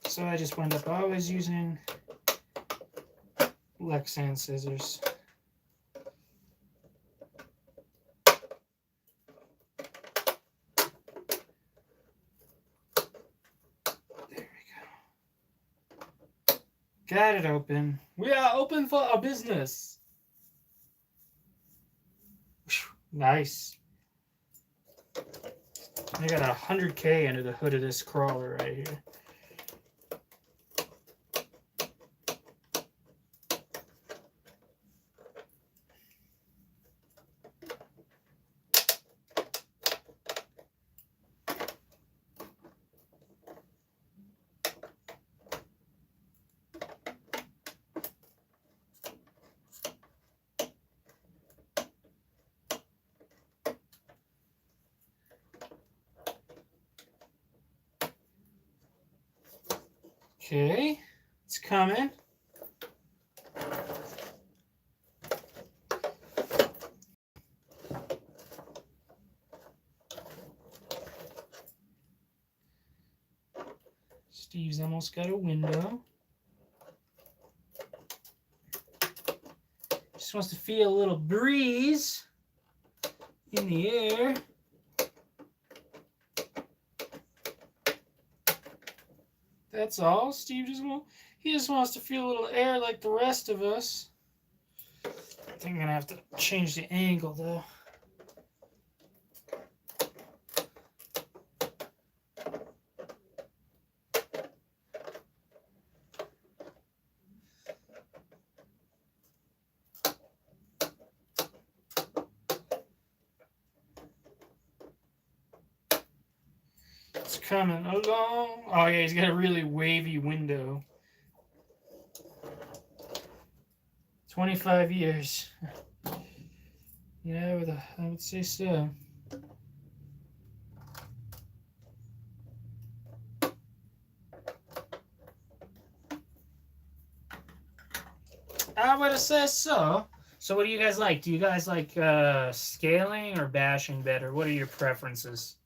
So I just wind up always using Lexan scissors. There we go. Got it open. We are open for our business. Nice. I got 100K under the hood of this crawler right here. Okay, it's coming. Steve's almost got a window. Just wants to feel a little breeze in the air. That's all. Steve just wants to feel a little air like the rest of us. I think I'm gonna have to change the angle though. It's coming along. Oh yeah, he's got a really wavy window. 25 years. Yeah, I would say so. I would have said so. So what do you guys like? Do you guys like scaling or bashing better? What are your preferences?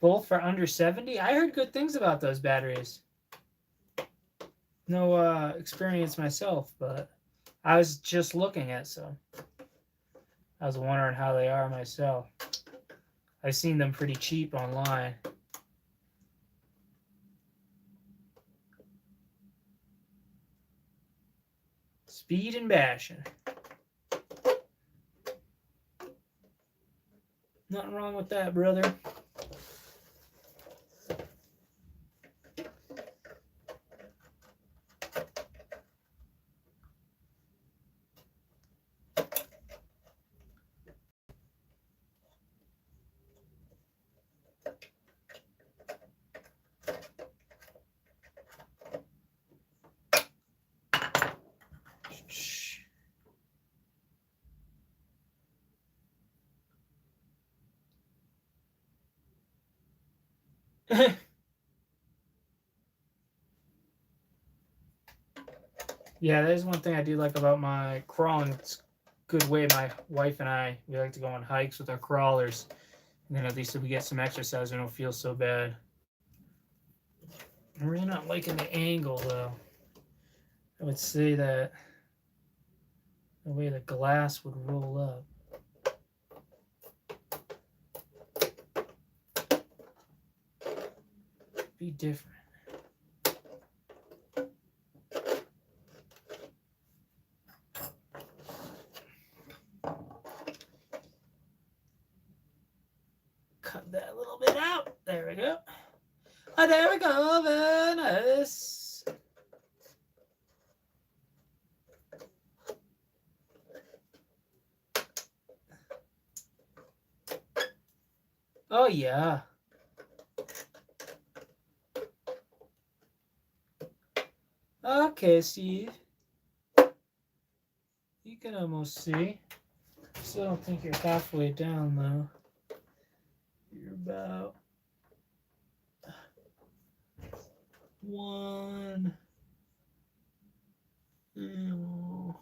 Both for under 70? I heard good things about those batteries. No experience myself, but I was just looking at some. I was wondering how they are myself. I've seen them pretty cheap online. Speed and bashing. Nothing wrong with that, brother. Yeah, that is one thing I do like about my crawling. It's a good way my wife and I, we like to go on hikes with our crawlers. And then at least if we get some exercise, we don't feel so bad. I'm really not liking the angle, though. I would say that the way the glass would roll up. be different. Cut that a little bit out. There we go. Oh, there we go. Very nice. Oh, yeah. Okay, Steve. You can almost see. Still don't think you're halfway down, though. You're about 1 1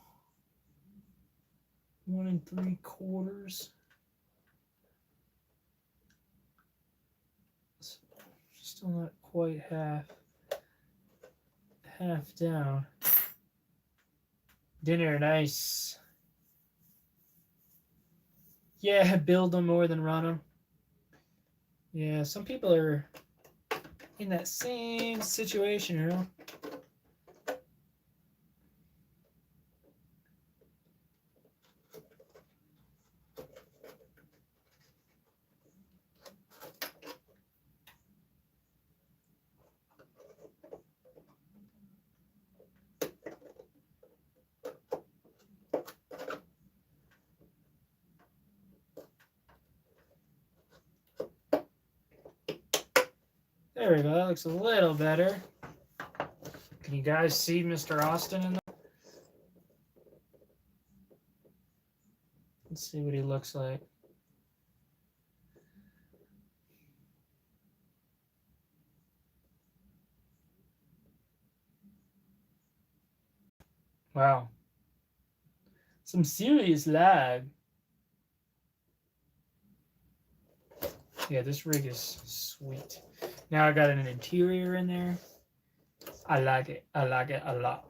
3/4. Still not quite half down. Dinner, nice. Yeah, build them more than run them. Yeah, some people are in that same situation, you know. There we go. That looks a little better. Can you guys see Mr. Austin in there? Let's see what he looks like. Wow. Some serious lag. Yeah, this rig is sweet. Now I got an interior in there. I like it. I like it a lot.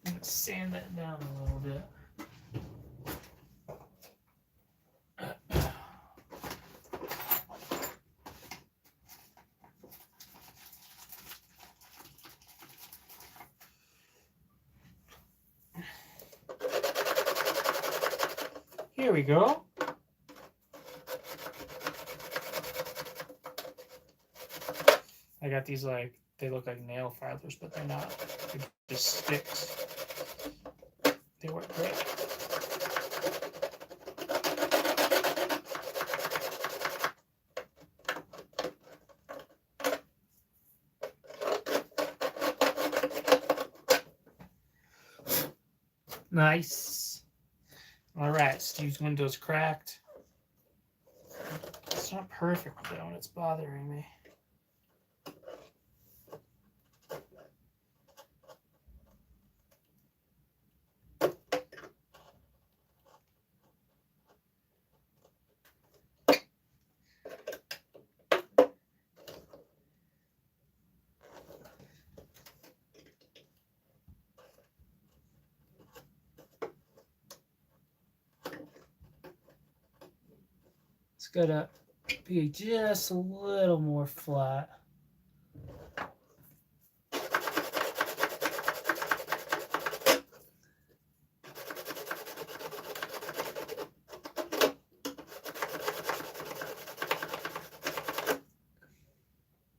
Let's sand that down a little bit. Here we go. I got these like, they look like nail filers, but they're not. They're just sticks. They work great. Nice. All right, Steve's window's cracked. It's not perfect though, and it's bothering me. It's gotta be just a little more flat.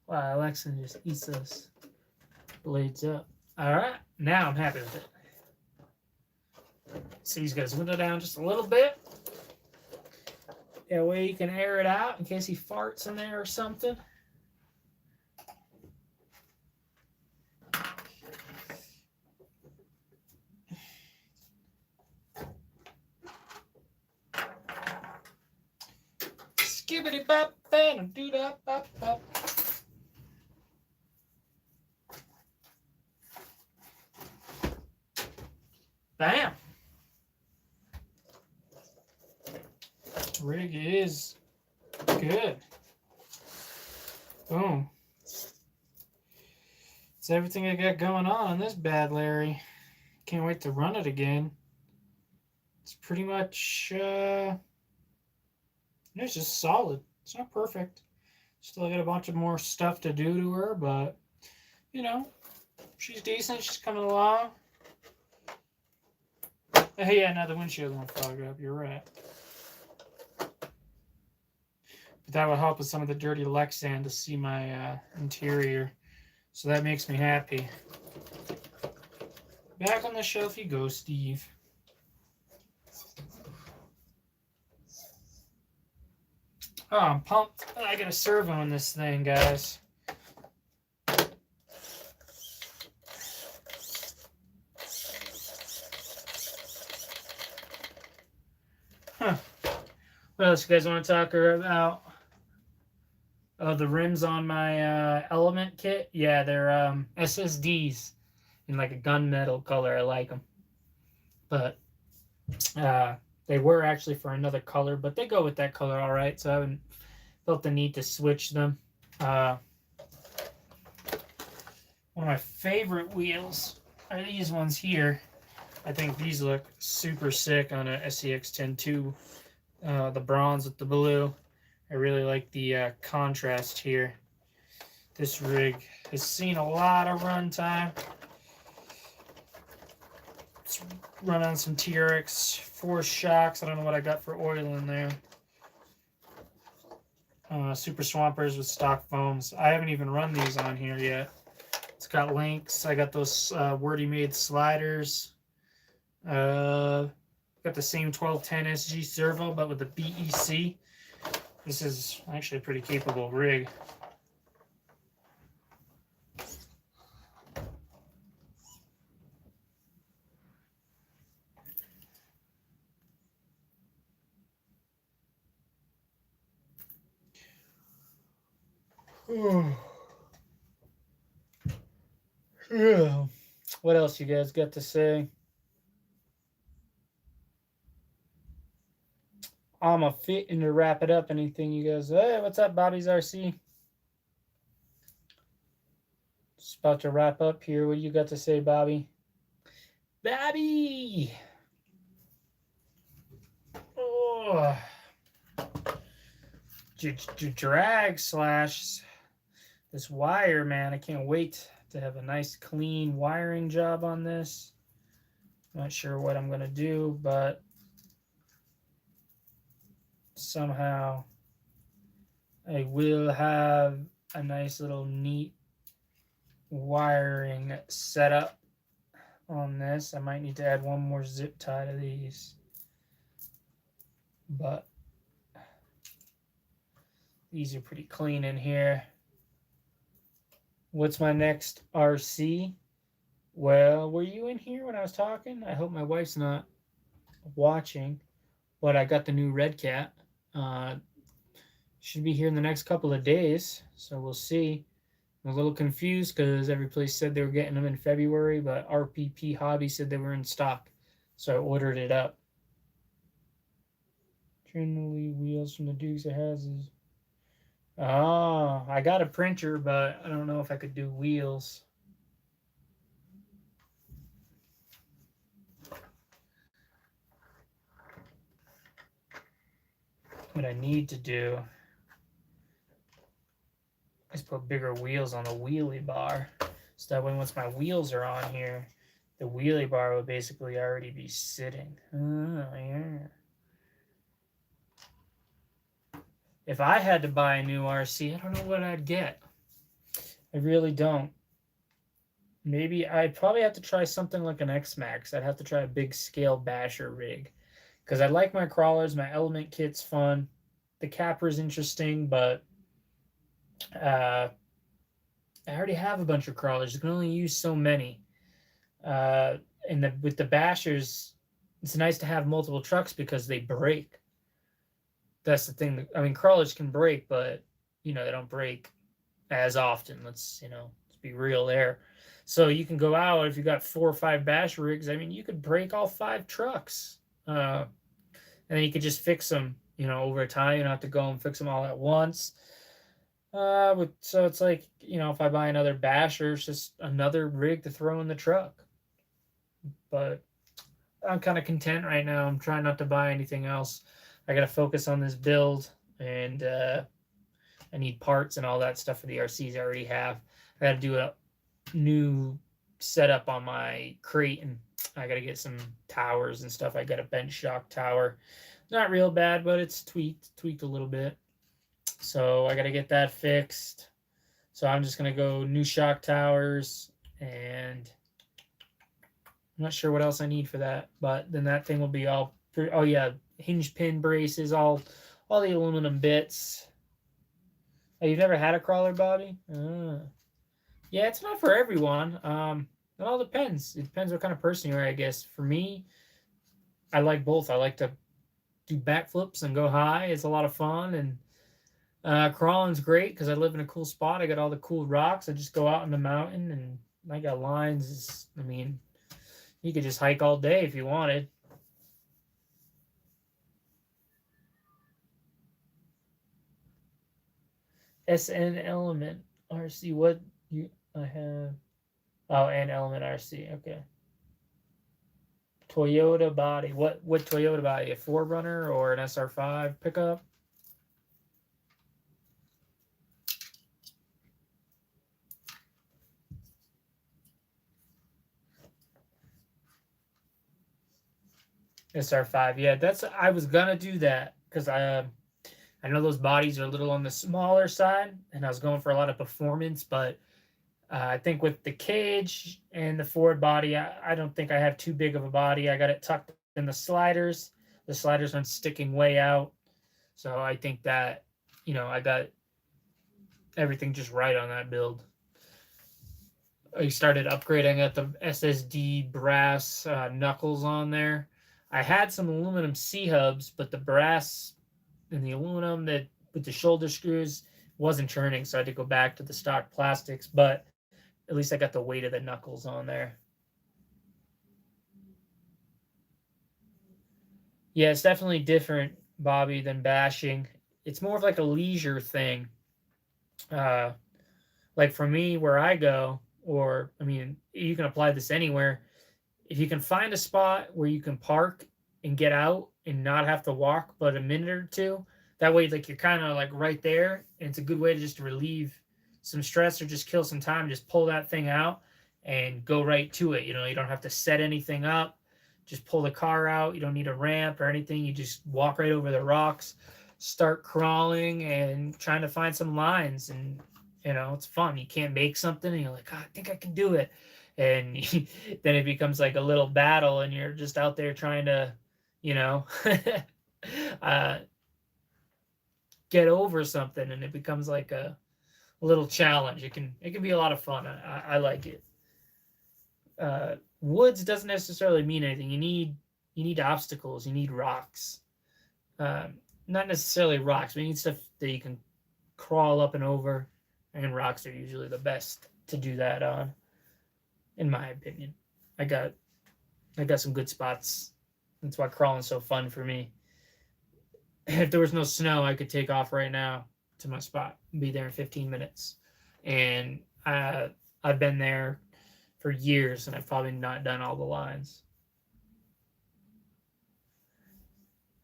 Wow, Alexa just eats those blades up. All right, now I'm happy with it. See, he's got his window down just a little bit. That way you can air it out in case he farts in there or something. Skibbity bop and do da bop bop. Bam. Rig is good. Boom. It's everything I got going on this bad Larry. Can't wait to run it again. It's pretty much And it's just solid. It's not perfect. Still got a bunch of more stuff to do to her, but you know, she's decent. She's coming along. Hey, yeah, now the windshield won't fog up. You're right. But that would help with some of the dirty Lexan to see my interior. So that makes me happy. Back on the shelf you go, Steve. Oh, I'm pumped. I got a servo in this thing, guys. Huh. What else you guys want to talk about? Oh, the rims on my Element kit? Yeah, they're SSDs in like a gunmetal color. I like them. But they were actually for another color, but they go with that color all right, so I haven't felt the need to switch them. One of my favorite wheels are these ones here. I think these look super sick on a SCX 10-2. The bronze with the blue. I really like the contrast here. This rig has seen a lot of run time. It's run on some TRX 4 shocks. I don't know what I got for oil in there. Super Swampers with stock foams. I haven't even run these on here yet. It's got links. I got those Wordy Made sliders. Got the same 1210 SG servo, but with the BEC. This is actually a pretty capable rig. Yeah. What else you guys got to say? I'm a fit and to wrap it up. Anything you guys? Hey, what's up, Bobby's RC? Just about to wrap up here. What you got to say, Bobby? Bobby! Oh. Drag slash this wire, man. I can't wait to have a nice clean wiring job on this. Not sure what I'm going to do, but somehow I will have a nice little neat wiring setup on this. I might need to add one more zip tie to these, but these are pretty clean in here. What's my next RC? Well, were you in here when I was talking? I hope my wife's not watching, but I got the new Red Cat. Should be here in the next couple of days, so we'll see. I'm a little confused because every place said they were getting them in February, but RPP Hobby said they were in stock, so I ordered it up. Generally, wheels from the Dukes of Hazzards. Oh, I got a printer, but I don't know if I could do wheels. What I need to do is put bigger wheels on the wheelie bar, so that way once my wheels are on here, the wheelie bar will basically already be sitting. Oh, yeah. If I had to buy a new RC, I don't know what I'd get. I really don't. Maybe I'd probably have to try something like an X-Max. I'd have to try a big scale basher rig. Because I like my crawlers. My Element kit's fun. The capper's interesting, but I already have a bunch of crawlers. You can only use so many. With the bashers, it's nice to have multiple trucks because they break. That's the thing. I mean, crawlers can break, but they don't break as often. Let's be real there. So you can go out if you got 4 or 5 bash rigs. I mean, you could break all 5 trucks, and then you could just fix them. Over time, you don't have to go and fix them all at once. So it's like if I buy another basher, it's just another rig to throw in the truck. But I'm kind of content right now. I'm trying not to buy anything else. I got to focus on this build. and I need parts and all that stuff for the RCs I already have. I got to do a new setup on my crate, and I got to get some towers and stuff. I got a bench shock tower, not real bad, but it's tweaked a little bit. So I got to get that fixed. So I'm just gonna go new shock towers, and I'm not sure what else I need for that. But then that thing will be all. Oh yeah, hinge pin braces, all the aluminum bits. Oh, you've never had a crawler, Bobby? Yeah, it's not for everyone. It all depends. It depends what kind of person you are, I guess. For me, I like both. I like to do backflips and go high. It's a lot of fun, and crawling's great because I live in a cool spot. I got all the cool rocks. I just go out in the mountain, and I got lines. I mean, you could just hike all day if you wanted. SN Element RC. What you I have? Oh, and Element RC. Okay. Toyota body. What Toyota body? A 4Runner or an SR5 pickup? SR5. Yeah, that's I was gonna do that because I know those bodies are a little on the smaller side, and I was going for a lot of performance, but I think with the cage and the forward body, I don't think I have too big of a body. I got it tucked in the sliders. The sliders aren't sticking way out. So I think that, I got everything just right on that build. I started upgrading at the SSD brass knuckles on there. I had some aluminum C-hubs, but the brass and the aluminum that with the shoulder screws wasn't churning, so I had to go back to the stock plastics, but at least I got the weight of the knuckles on there. Yeah, it's definitely different, Bobby, than bashing. It's more of like a leisure thing. Uh, like for me, where I go, or I mean, you can apply this anywhere. If you can find a spot where you can park and get out and not have to walk but a minute or two, that way, like you're kind of like right there, and it's a good way to just relieve some stress or just kill some time. Just pull that thing out and go right to it. You don't have to set anything up. Just pull the car out. You don't need a ramp or anything. You just walk right over the rocks, start crawling and trying to find some lines, and it's fun. You can't make something, and you're like, oh, I think I can do it, and then it becomes like a little battle, and you're just out there trying to, you know, uh, get over something, and it becomes like a little challenge. It can be a lot of fun. I like it. Woods doesn't necessarily mean anything. You need obstacles. You need rocks. Um, Not necessarily rocks, but you need stuff that you can crawl up and over. And rocks are usually the best to do that on, in my opinion. I got some good spots. That's why crawling's so fun for me. If there was no snow, I could take off right now to my spot and be there in 15 minutes. And I've been there for years, and I've probably not done all the lines.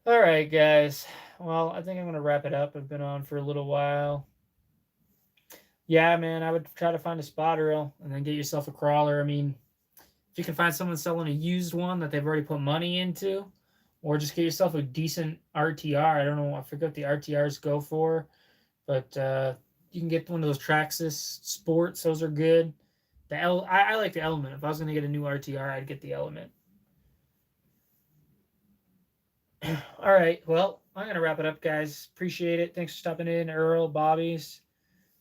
All right, guys. Well, I think I'm going to wrap it up. I've been on for a little while. Yeah, man, I would try to find a spot rail and then get yourself a crawler. I mean, if you can find someone selling a used one that they've already put money into, or just get yourself a decent RTR. I don't know, I forget what the RTRs go for, but you can get one of those Traxxas Sports. Those are good. I like the Element. If I was going to get a new RTR, I'd get the Element. All right, well, I'm going to wrap it up, guys. Appreciate it. Thanks for stopping in. Earl, Bobby's,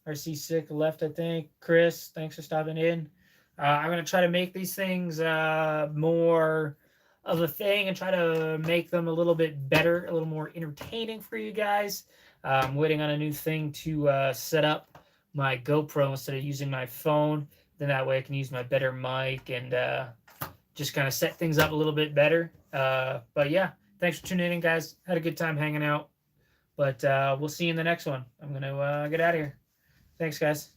RC Sick left, I think. Chris, thanks for stopping in. I'm going to try to make these things more of a thing and try to make them a little bit better, a little more entertaining for you guys. I'm waiting on a new thing to set up my GoPro instead of using my phone. Then that way I can use my better mic and just kind of set things up a little bit better. But yeah, thanks for tuning in, guys. Had a good time hanging out. But we'll see you in the next one. I'm going to get out of here. Thanks, guys.